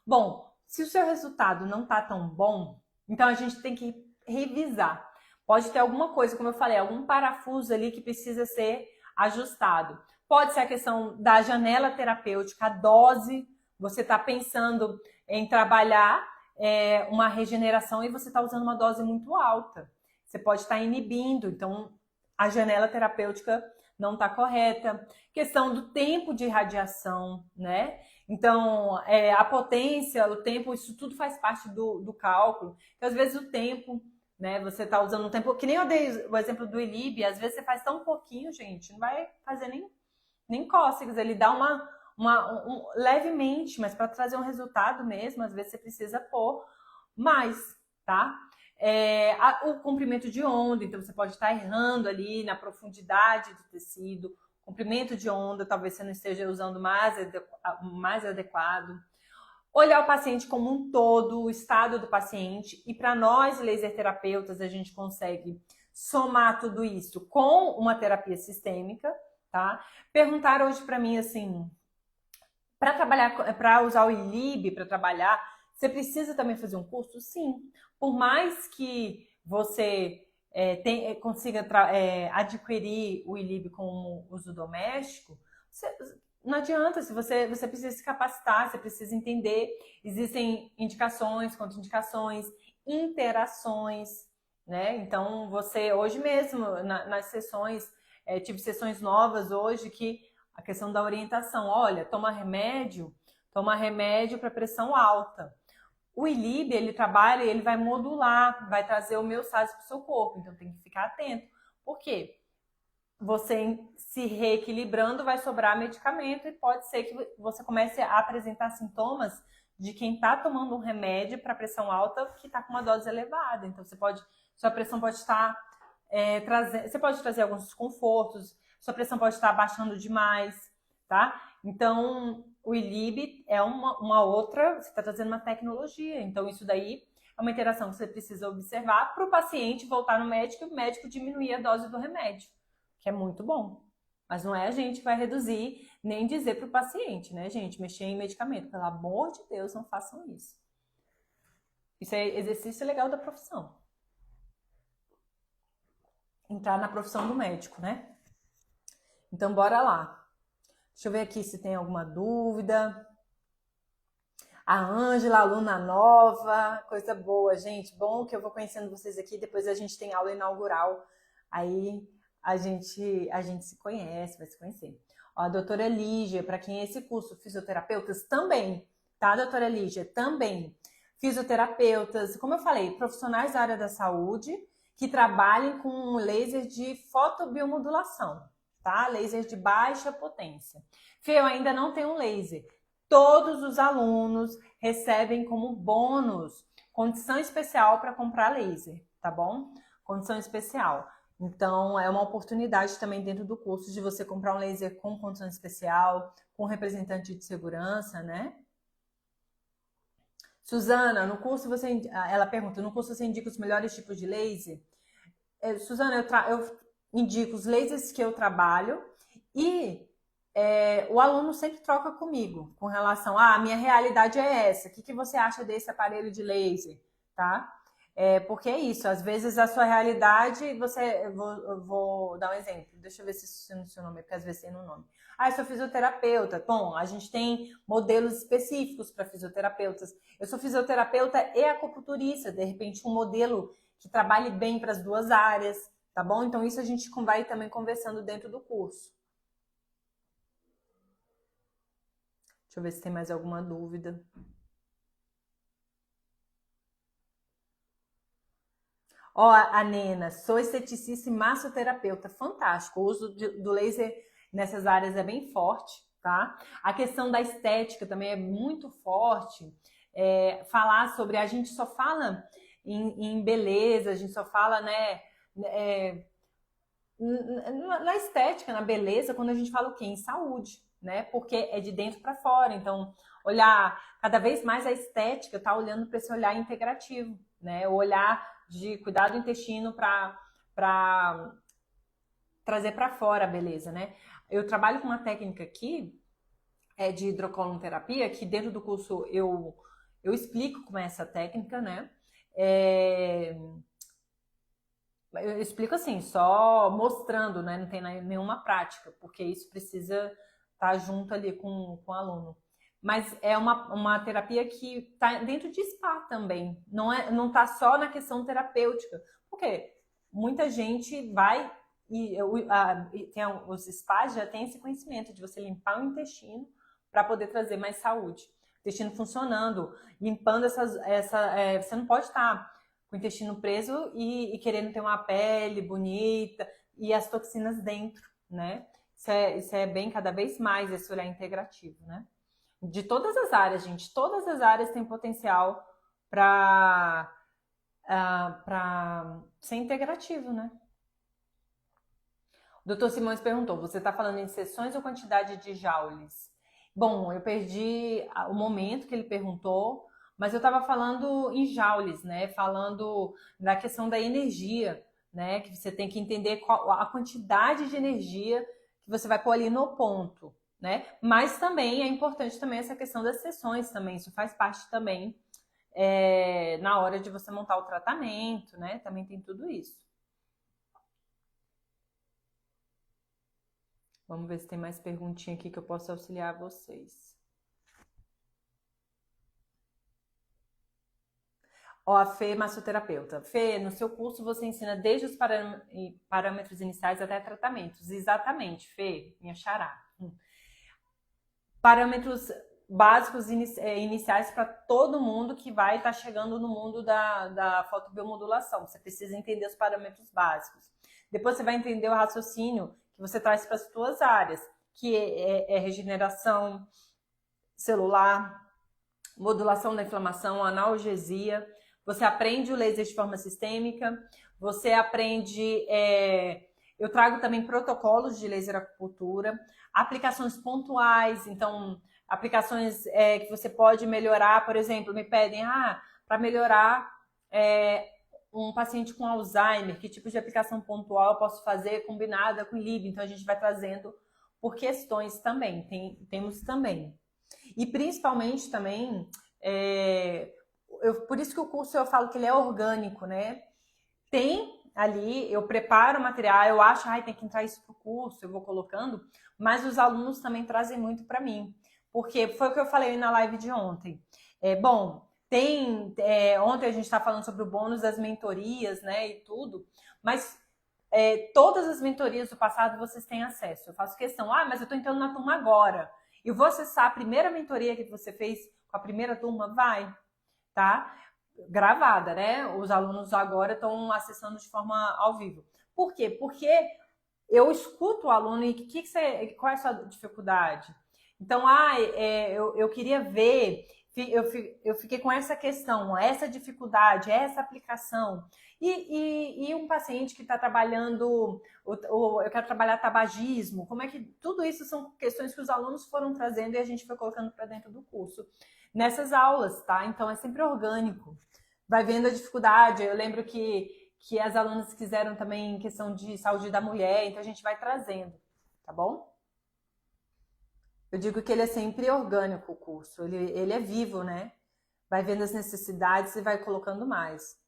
S1: Bom, se o seu resultado não tá tão bom, então a gente tem que revisar. Pode ter alguma coisa, como eu falei, algum parafuso ali que precisa ser ajustado. Pode ser a questão da janela terapêutica, a dose, você está pensando em trabalhar uma regeneração e você está usando uma dose muito alta. Você pode estar inibindo, então a janela terapêutica não está correta. Questão do tempo de radiação, né? Então, a potência, o tempo, isso tudo faz parte do cálculo. Então, às vezes o tempo, né? Você está usando um tempo, que nem eu dei o exemplo do ILIB, às vezes você faz tão pouquinho, gente, não vai fazer nem cócegas, ele dá levemente, mas para trazer um resultado mesmo, às vezes você precisa pôr mais, tá? O comprimento de onda, então você pode estar errando ali na profundidade do tecido, comprimento de onda, talvez você não esteja usando mais adequado. Olhar o paciente como um todo, o estado do paciente, e para nós, laser terapeutas, a gente consegue somar tudo isso com uma terapia sistêmica, tá? Perguntaram hoje para mim assim, para usar o ILIB para trabalhar, você precisa também fazer um curso? Sim. Por mais que você consiga adquirir o ILIB como uso doméstico, não adianta, se você precisa se capacitar, você precisa entender, existem indicações, contraindicações, interações, né? Então, você, hoje mesmo, nas sessões, tive sessões novas hoje que a questão da orientação, olha, toma remédio para pressão alta. O ILIB, ele trabalha e ele vai modular, vai trazer homeostase para o seu corpo, então tem que ficar atento. Por quê? Você se reequilibrando vai sobrar medicamento e pode ser que você comece a apresentar sintomas de quem está tomando um remédio para pressão alta que está com uma dose elevada. Então, sua pressão pode estar você pode trazer alguns desconfortos, sua pressão pode estar abaixando demais, tá? Então, o ILIB é uma outra, você está trazendo uma tecnologia. Então, isso daí é uma interação que você precisa observar para o paciente voltar no médico e o médico diminuir a dose do remédio, que é muito bom. Mas não é a gente que vai reduzir, nem dizer para o paciente, né, gente? Mexer em medicamento. Pelo amor de Deus, não façam isso. Isso é exercício legal da profissão. Entrar na profissão do médico, né? Então, bora lá. Deixa eu ver aqui se tem alguma dúvida. A Ângela, aluna nova, coisa boa, gente. Bom que eu vou conhecendo vocês aqui, depois a gente tem aula inaugural. Aí a gente se conhece, vai se conhecer. Ó, a doutora Lígia, para quem é esse curso, fisioterapeutas também, tá, doutora Lígia? Também. Fisioterapeutas, como eu falei, profissionais da área da saúde que trabalhem com laser de fotobiomodulação, tá? Laser de baixa potência. Fê, eu ainda não tenho um laser. Todos os alunos recebem como bônus condição especial para comprar laser, tá bom? Condição especial. Então, é uma oportunidade também dentro do curso de você comprar um laser com condição especial, com representante de segurança, né? Suzana, no curso ela pergunta, no curso você indica os melhores tipos de laser? Suzana, eu indico os lasers que eu trabalho e o aluno sempre troca comigo com relação a minha realidade é essa, o que você acha desse aparelho de laser, tá? Porque é isso, às vezes a sua realidade, eu vou dar um exemplo, deixa eu ver se isso no seu nome, porque às vezes tem no nome. Eu sou fisioterapeuta. Bom, a gente tem modelos específicos para fisioterapeutas. Eu sou fisioterapeuta e acupunturista, de repente um modelo que trabalhe bem para as duas áreas, tá bom? Então isso a gente vai também conversando dentro do curso. Deixa eu ver se tem mais alguma dúvida. Ó, a Nena, sou esteticista e massoterapeuta. Fantástico. O uso do laser nessas áreas é bem forte, tá? A questão da estética também é muito forte. Falar sobre... A gente só fala em beleza, a gente só fala, né... na estética, na beleza, quando a gente fala o quê? Em saúde, né? Porque é de dentro para fora. Então, olhar cada vez mais a estética, tá olhando para esse olhar integrativo, né? O olhar de cuidar do intestino para trazer para fora a beleza, né? Eu trabalho com uma técnica aqui de hidrocolonoterapia, que dentro do curso eu explico como é essa técnica, né? Eu explico assim, só mostrando, né? Não tem nenhuma prática, porque isso precisa estar junto ali com o aluno. Mas é uma terapia que está dentro de spa também. Não está só na questão terapêutica. Porque muita gente vai os spas já têm esse conhecimento de você limpar o intestino para poder trazer mais saúde. O intestino funcionando, limpando você não pode estar com o intestino preso e querendo ter uma pele bonita e as toxinas dentro, né? Isso é bem cada vez mais esse olhar integrativo, né? De todas as áreas, gente. Todas as áreas têm potencial para ser integrativo, né? O Dr. Simões perguntou, você está falando em sessões ou quantidade de joules? Bom, eu perdi o momento que ele perguntou, mas eu estava falando em joules, né? Falando da questão da energia, né? Que você tem que entender qual a quantidade de energia que você vai pôr ali no ponto, né? Mas também é importante também essa questão das sessões também, isso faz parte também na hora de você montar o tratamento, né? Também tem tudo isso. Vamos ver se tem mais perguntinha aqui que eu posso auxiliar vocês. Ó, a Fê, massoterapeuta. Fê, no seu curso você ensina desde os parâmetros iniciais até tratamentos. Exatamente, Fê, minha xará. Parâmetros básicos iniciais para todo mundo que vai estar chegando no mundo da fotobiomodulação. Você precisa entender os parâmetros básicos. Depois você vai entender o raciocínio que você traz para as suas áreas, que é regeneração celular, modulação da inflamação, analgesia. Você aprende o laser de forma sistêmica, você aprende... eu trago também protocolos de laser acupuntura, aplicações pontuais, então, aplicações que você pode melhorar, por exemplo, me pedem, para melhorar um paciente com Alzheimer, que tipo de aplicação pontual eu posso fazer combinada com LIB? Então, a gente vai trazendo por questões também, temos também. E principalmente também, por isso que o curso eu falo que ele é orgânico, né? Tem ali, eu preparo o material, eu acho, tem que entrar isso pro curso, eu vou colocando, mas os alunos também trazem muito para mim. Porque foi o que eu falei na live de ontem. Ontem a gente está falando sobre o bônus das mentorias, né, e tudo, mas todas as mentorias do passado vocês têm acesso. Eu faço questão, mas eu estou entrando na turma agora. E vou acessar a primeira mentoria que você fez com a primeira turma? Vai, tá? Gravada, né? Os alunos agora estão acessando de forma ao vivo. Por quê? Porque eu escuto o aluno e qual é a sua dificuldade? Então, eu queria ver, eu fiquei com essa questão, essa dificuldade, essa aplicação. E um paciente que está trabalhando, eu quero trabalhar tabagismo, como é que tudo isso são questões que os alunos foram trazendo e a gente foi colocando para dentro do curso nessas aulas, tá? Então é sempre orgânico. Vai vendo a dificuldade. Eu lembro que as alunas quiseram também questão de saúde da mulher, então a gente vai trazendo, tá bom? Eu digo que ele é sempre orgânico, o curso. Ele é vivo, né? Vai vendo as necessidades e vai colocando mais.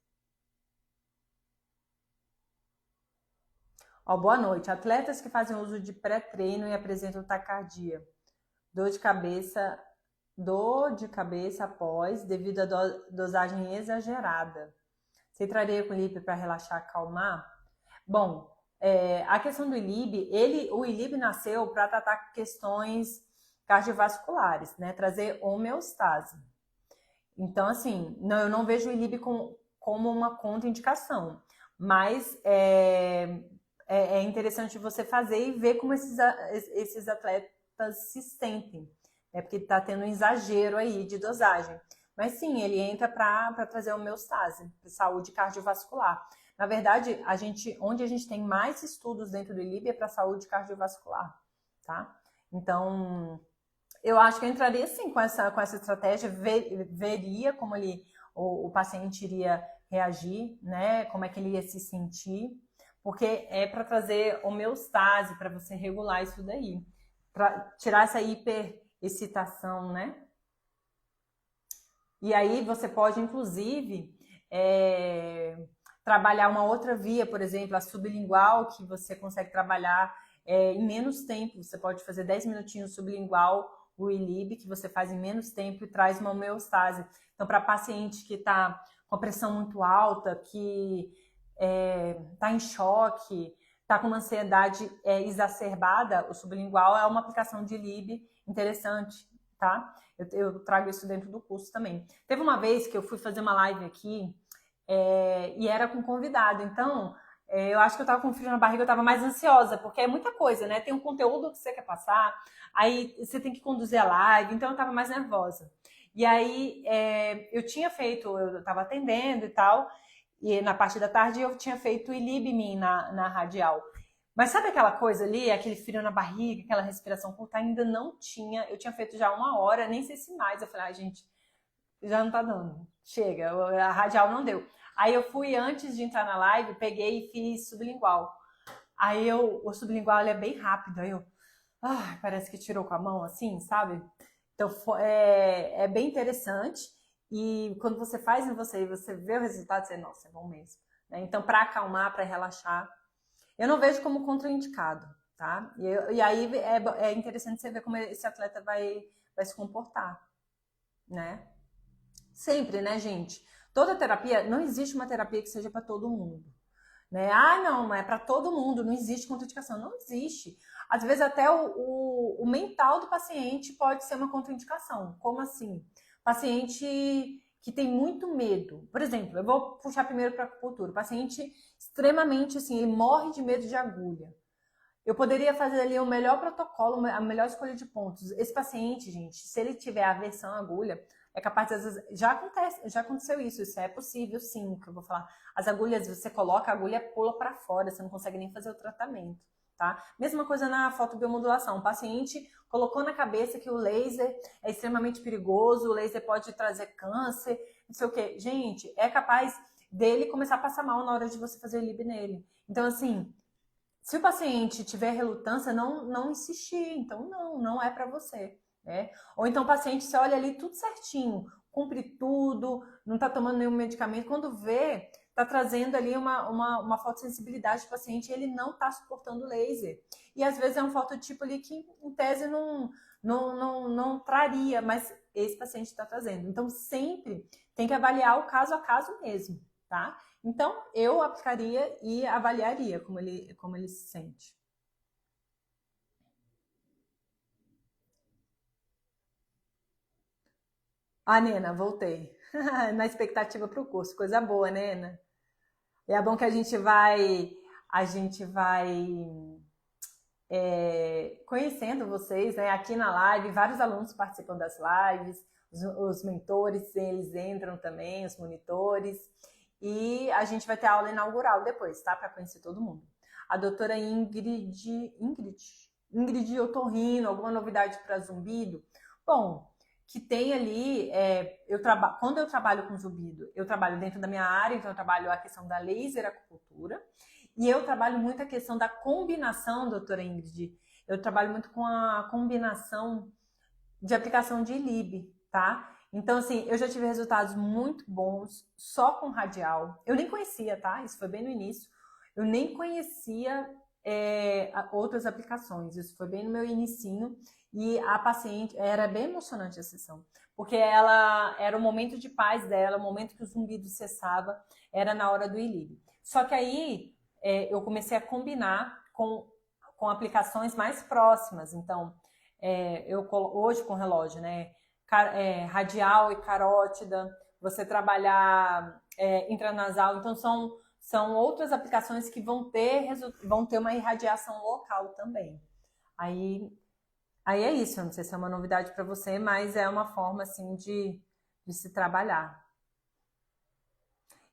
S1: Boa noite. Atletas que fazem uso de pré-treino e apresentam taquicardia, dor de cabeça após, devido à dosagem exagerada. Você entraria com o ILIB para relaxar, acalmar? Bom, a questão do ILIB, o ILIB nasceu para tratar questões cardiovasculares, né? Trazer homeostase. Então, assim, eu não vejo o ILIB como uma contraindicação, mas é interessante você fazer e ver como esses atletas se sentem, né? Porque está tendo um exagero aí de dosagem. Mas sim, ele entra para trazer homeostase, para saúde cardiovascular. Na verdade, onde a gente tem mais estudos dentro do ILIB é para saúde cardiovascular, tá? Então, eu acho que eu entraria sim com essa estratégia, veria como o paciente iria reagir, né? Como é que ele ia se sentir, porque é para trazer homeostase, para você regular isso daí, para tirar essa hiperexcitação, né? E aí você pode, inclusive, trabalhar uma outra via, por exemplo, a sublingual, que você consegue trabalhar em menos tempo. Você pode fazer 10 minutinhos sublingual, o ILIB, que você faz em menos tempo e traz uma homeostase. Então, para paciente que está com a pressão muito alta, que está em choque, está com uma ansiedade exacerbada, o sublingual é uma aplicação de ILIB interessante, tá? Eu trago isso dentro do curso também. Teve uma vez que eu fui fazer uma live aqui e era com convidado, então eu acho que eu tava com frio na barriga, eu tava mais ansiosa, porque é muita coisa, né? Tem um conteúdo que você quer passar, aí você tem que conduzir a live, então eu tava mais nervosa. E aí eu tinha feito, eu tava atendendo e tal, e na parte da tarde eu tinha feito o ILIB-MIN na radial. Mas sabe aquela coisa ali, aquele frio na barriga, aquela respiração curta? Ainda não tinha, eu tinha feito já 1 hora, nem sei se mais. Eu falei, gente, já não tá dando, chega, a radial não deu. Aí eu fui, antes de entrar na live, peguei e fiz sublingual. Aí o sublingual ele é bem rápido, aí parece que tirou com a mão, assim, sabe? Então é bem interessante. E quando você faz em você e você vê o resultado, você, nossa, é bom mesmo. Né? Então, para acalmar, para relaxar, eu não vejo como contraindicado, tá? E aí é interessante você ver como esse atleta vai se comportar, né? Sempre, né, gente? Toda terapia, não existe uma terapia que seja para todo mundo. Né? Não, é para todo mundo, não existe contraindicação. Não existe. Às vezes até o mental do paciente pode ser uma contraindicação. Como assim? Paciente que tem muito medo. Por exemplo, eu vou puxar primeiro para a acupuntura. Paciente extremamente assim, ele morre de medo de agulha. Eu poderia fazer ali o melhor protocolo, a melhor escolha de pontos. Esse paciente, gente, se ele tiver aversão à agulha, é capaz de, às vezes, já aconteceu isso é possível sim, que eu vou falar. As agulhas, você coloca, a agulha pula para fora, você não consegue nem fazer o tratamento, tá? Mesma coisa na fotobiomodulação. O paciente colocou na cabeça que o laser é extremamente perigoso, o laser pode trazer câncer, não sei o quê. Gente, é capaz dele começar a passar mal na hora de você fazer o LIB nele. Então, assim, se o paciente tiver relutância, não insistir. Então, não é para você. Né? Ou então o paciente, você olha ali tudo certinho, cumpre tudo, não está tomando nenhum medicamento. Quando vê, está trazendo ali uma fotossensibilidade do paciente e ele não está suportando laser. E às vezes é um fototipo ali que, em tese, não traria, mas esse paciente está trazendo. Então, sempre tem que avaliar o caso a caso mesmo, tá? Então, eu aplicaria e avaliaria como ele se sente. Nena, voltei. Na expectativa para o curso. Coisa boa, né, Nena? E é bom que a gente vai conhecendo vocês, né? Aqui na live, vários alunos participam das lives, os mentores, eles entram também, os monitores. E a gente vai ter aula inaugural depois, tá? Para conhecer todo mundo. A doutora Ingrid Otorrino, alguma novidade para zumbido? Bom, que tem ali, quando eu trabalho com zumbido, eu trabalho dentro da minha área, então eu trabalho a questão da laser acupuntura, e eu trabalho muito a questão da combinação, doutora Ingrid, eu trabalho muito com a combinação de aplicação de ILIB, tá? Então, assim, eu já tive resultados muito bons só com radial. Eu nem conhecia, tá? Isso foi bem no início. Eu nem conhecia outras aplicações. Isso foi bem no meu inicinho. E a paciente, era bem emocionante a sessão. Porque ela era o momento de paz dela, o momento que o zumbido cessava, era na hora do ILIB. Só que aí eu comecei a combinar com aplicações mais próximas. Então, hoje com relógio, né? Radial e carótida, você trabalhar intranasal, então são outras aplicações que vão ter uma irradiação local também. Aí é isso, eu não sei se é uma novidade para você, mas é uma forma assim de se trabalhar.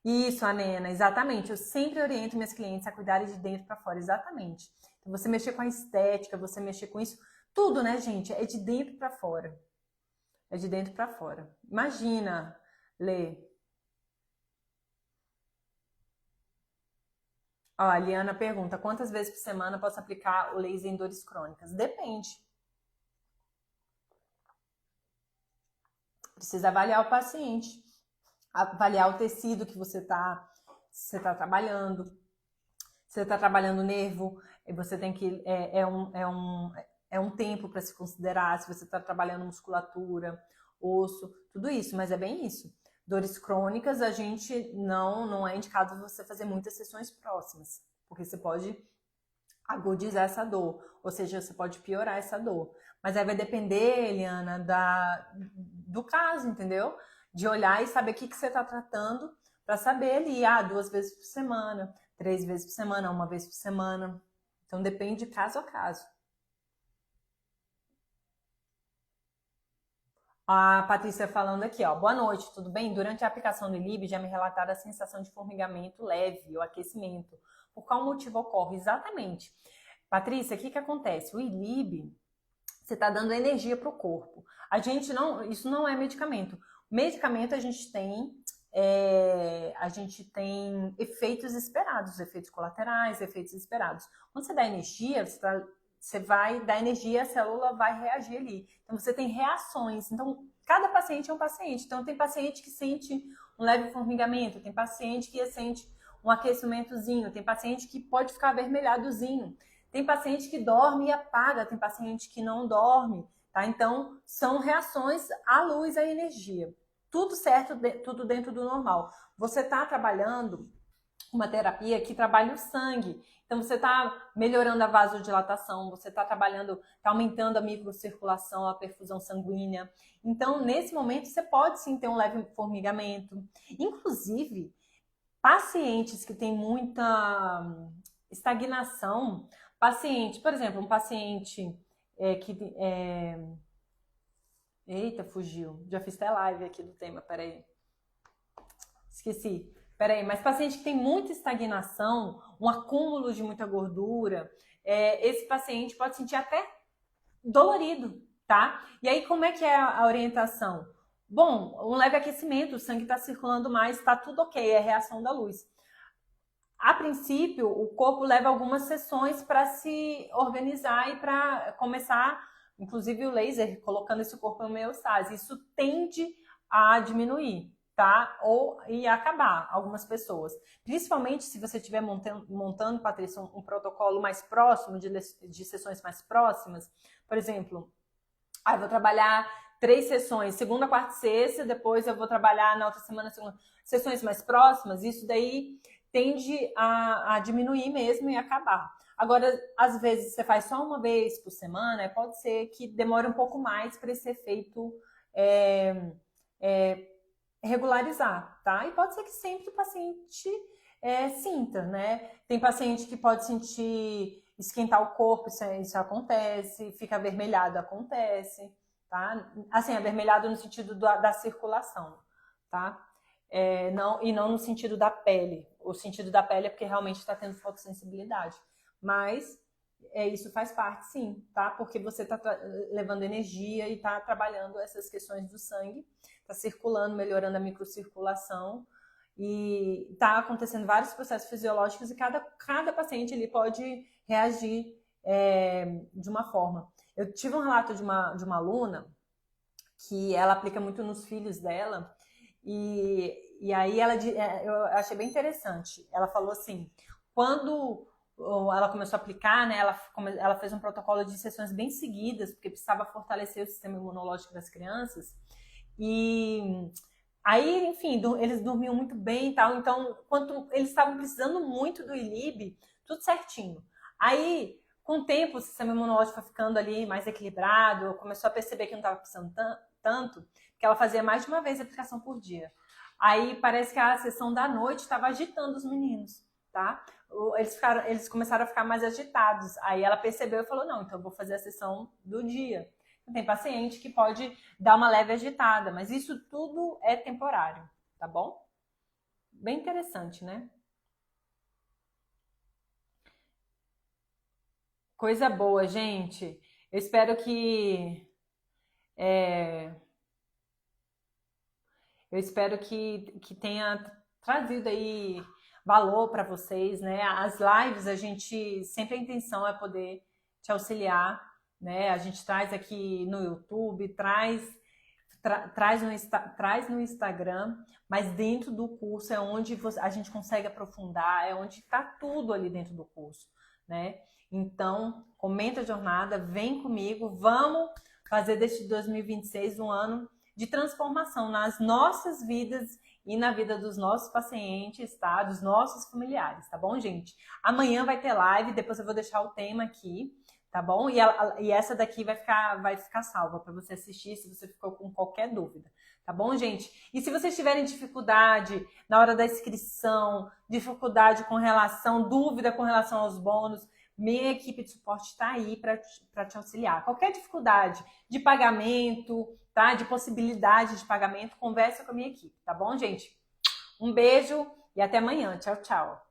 S1: Isso, Nena, exatamente. Eu sempre oriento minhas clientes a cuidarem de dentro para fora, exatamente. Então, você mexer com a estética, você mexer com isso, tudo, né, gente? É de dentro para fora. É de dentro para fora. Imagina, Lê. Ó, a Liana pergunta, quantas vezes por semana posso aplicar o laser em dores crônicas? Depende. Precisa avaliar o paciente. Avaliar o tecido que você está se você está trabalhando. Se você está trabalhando o nervo, você tem que. É um tempo para se considerar. Se você está trabalhando musculatura, osso, tudo isso, mas é bem isso. Dores crônicas, a gente não é indicado você fazer muitas sessões próximas, porque você pode agudizar essa dor, ou seja, você pode piorar essa dor. Mas aí vai depender, Eliana, do caso, entendeu? De olhar e saber o que você está tratando, para saber ali, 2 vezes por semana, 3 vezes por semana, 1 vez por semana. Então depende de caso a caso. A Patrícia falando aqui, ó. Boa noite, tudo bem? Durante a aplicação do ILIB já me relataram a sensação de formigamento leve, o aquecimento. Por qual motivo ocorre? Exatamente. Patrícia, o que acontece? O ILIB, você está dando energia para o corpo. Isso não é medicamento. Medicamento a gente tem efeitos esperados, efeitos colaterais, efeitos esperados. Quando você dá energia, você vai dar energia, a célula vai reagir ali. Então, você tem reações. Então, cada paciente é um paciente. Então, tem paciente que sente um leve formigamento, tem paciente que sente um aquecimentozinho, tem paciente que pode ficar avermelhadozinho, tem paciente que dorme e apaga, tem paciente que não dorme, tá? Então, são reações à luz, à energia. Tudo certo, tudo dentro do normal. Você está trabalhando uma terapia que trabalha o sangue. Então, você está melhorando a vasodilatação, você está está aumentando a microcirculação, a perfusão sanguínea. Então, nesse momento, você pode sim ter um leve formigamento. Inclusive, pacientes que têm muita estagnação, por exemplo, um paciente Eita, fugiu. Já fiz até live aqui do tema, peraí. Esqueci. Peraí, mas paciente que tem muita estagnação, um acúmulo de muita gordura, esse paciente pode sentir até dolorido, tá? E aí, como é que é a orientação? Bom, um leve aquecimento, o sangue está circulando mais, está tudo ok, é a reação da luz. A princípio, o corpo leva algumas sessões para se organizar e para começar, inclusive o laser, colocando esse corpo em homeostase. Isso tende a diminuir, tá? E acabar algumas pessoas. Principalmente se você estiver montando, Patrícia, um protocolo mais próximo, de sessões mais próximas. Por exemplo, eu vou trabalhar 3 sessões, segunda, quarta e sexta, depois eu vou trabalhar na outra semana, sessões mais próximas, isso daí tende a diminuir mesmo e acabar. Agora, às vezes você faz só 1 vez por semana, pode ser que demore um pouco mais para esse efeito regularizar, tá? E pode ser que sempre o paciente sinta, né? Tem paciente que pode sentir esquentar o corpo, isso acontece, fica avermelhado, acontece, tá? Assim, avermelhado no sentido da circulação, tá? Não no sentido da pele. O sentido da pele é porque realmente está tendo fotossensibilidade. Mas isso faz parte, sim, tá? Porque você está levando energia e está trabalhando essas questões do sangue, está circulando, melhorando a microcirculação e está acontecendo vários processos fisiológicos e cada paciente ele pode reagir de uma forma. Eu tive um relato de uma aluna que ela aplica muito nos filhos dela e aí eu achei bem interessante. Ela falou assim, quando ela começou a aplicar, né, ela fez um protocolo de sessões bem seguidas, porque precisava fortalecer o sistema imunológico das crianças. E aí, enfim, eles dormiam muito bem e tal. Então, quando eles estavam precisando muito do ILIB, tudo certinho. Aí, com o tempo, o sistema imunológico foi ficando ali mais equilibrado, começou a perceber que não estava precisando tanto, que ela fazia mais de 1 vez a aplicação por dia. Aí parece que a sessão da noite estava agitando os meninos, tá? Eles começaram a ficar mais agitados. Aí ela percebeu e falou, não, então eu vou fazer a sessão do dia. Tem paciente que pode dar uma leve agitada, mas isso tudo é temporário, tá bom? Bem interessante, né? Coisa boa, gente. Eu espero que que tenha trazido aí valor para vocês, né? As lives, sempre a intenção é poder te auxiliar, né? A gente traz aqui no YouTube, traz no Instagram, mas dentro do curso é onde a gente consegue aprofundar, é onde está tudo ali dentro do curso, né? Então, comenta a jornada, vem comigo, vamos fazer deste 2026 um ano de transformação nas nossas vidas e na vida dos nossos pacientes, tá? Dos nossos familiares, tá bom, gente? Amanhã vai ter live, depois eu vou deixar o tema aqui, tá bom? E essa daqui vai ficar salva para você assistir se você ficou com qualquer dúvida, tá bom, gente? E se vocês tiverem dificuldade na hora da inscrição, dificuldade com relação, dúvida com relação aos bônus, minha equipe de suporte está aí para te auxiliar. Qualquer dificuldade de pagamento, tá? De possibilidade de pagamento, conversa com a minha equipe, tá bom, gente? Um beijo e até amanhã. Tchau, tchau.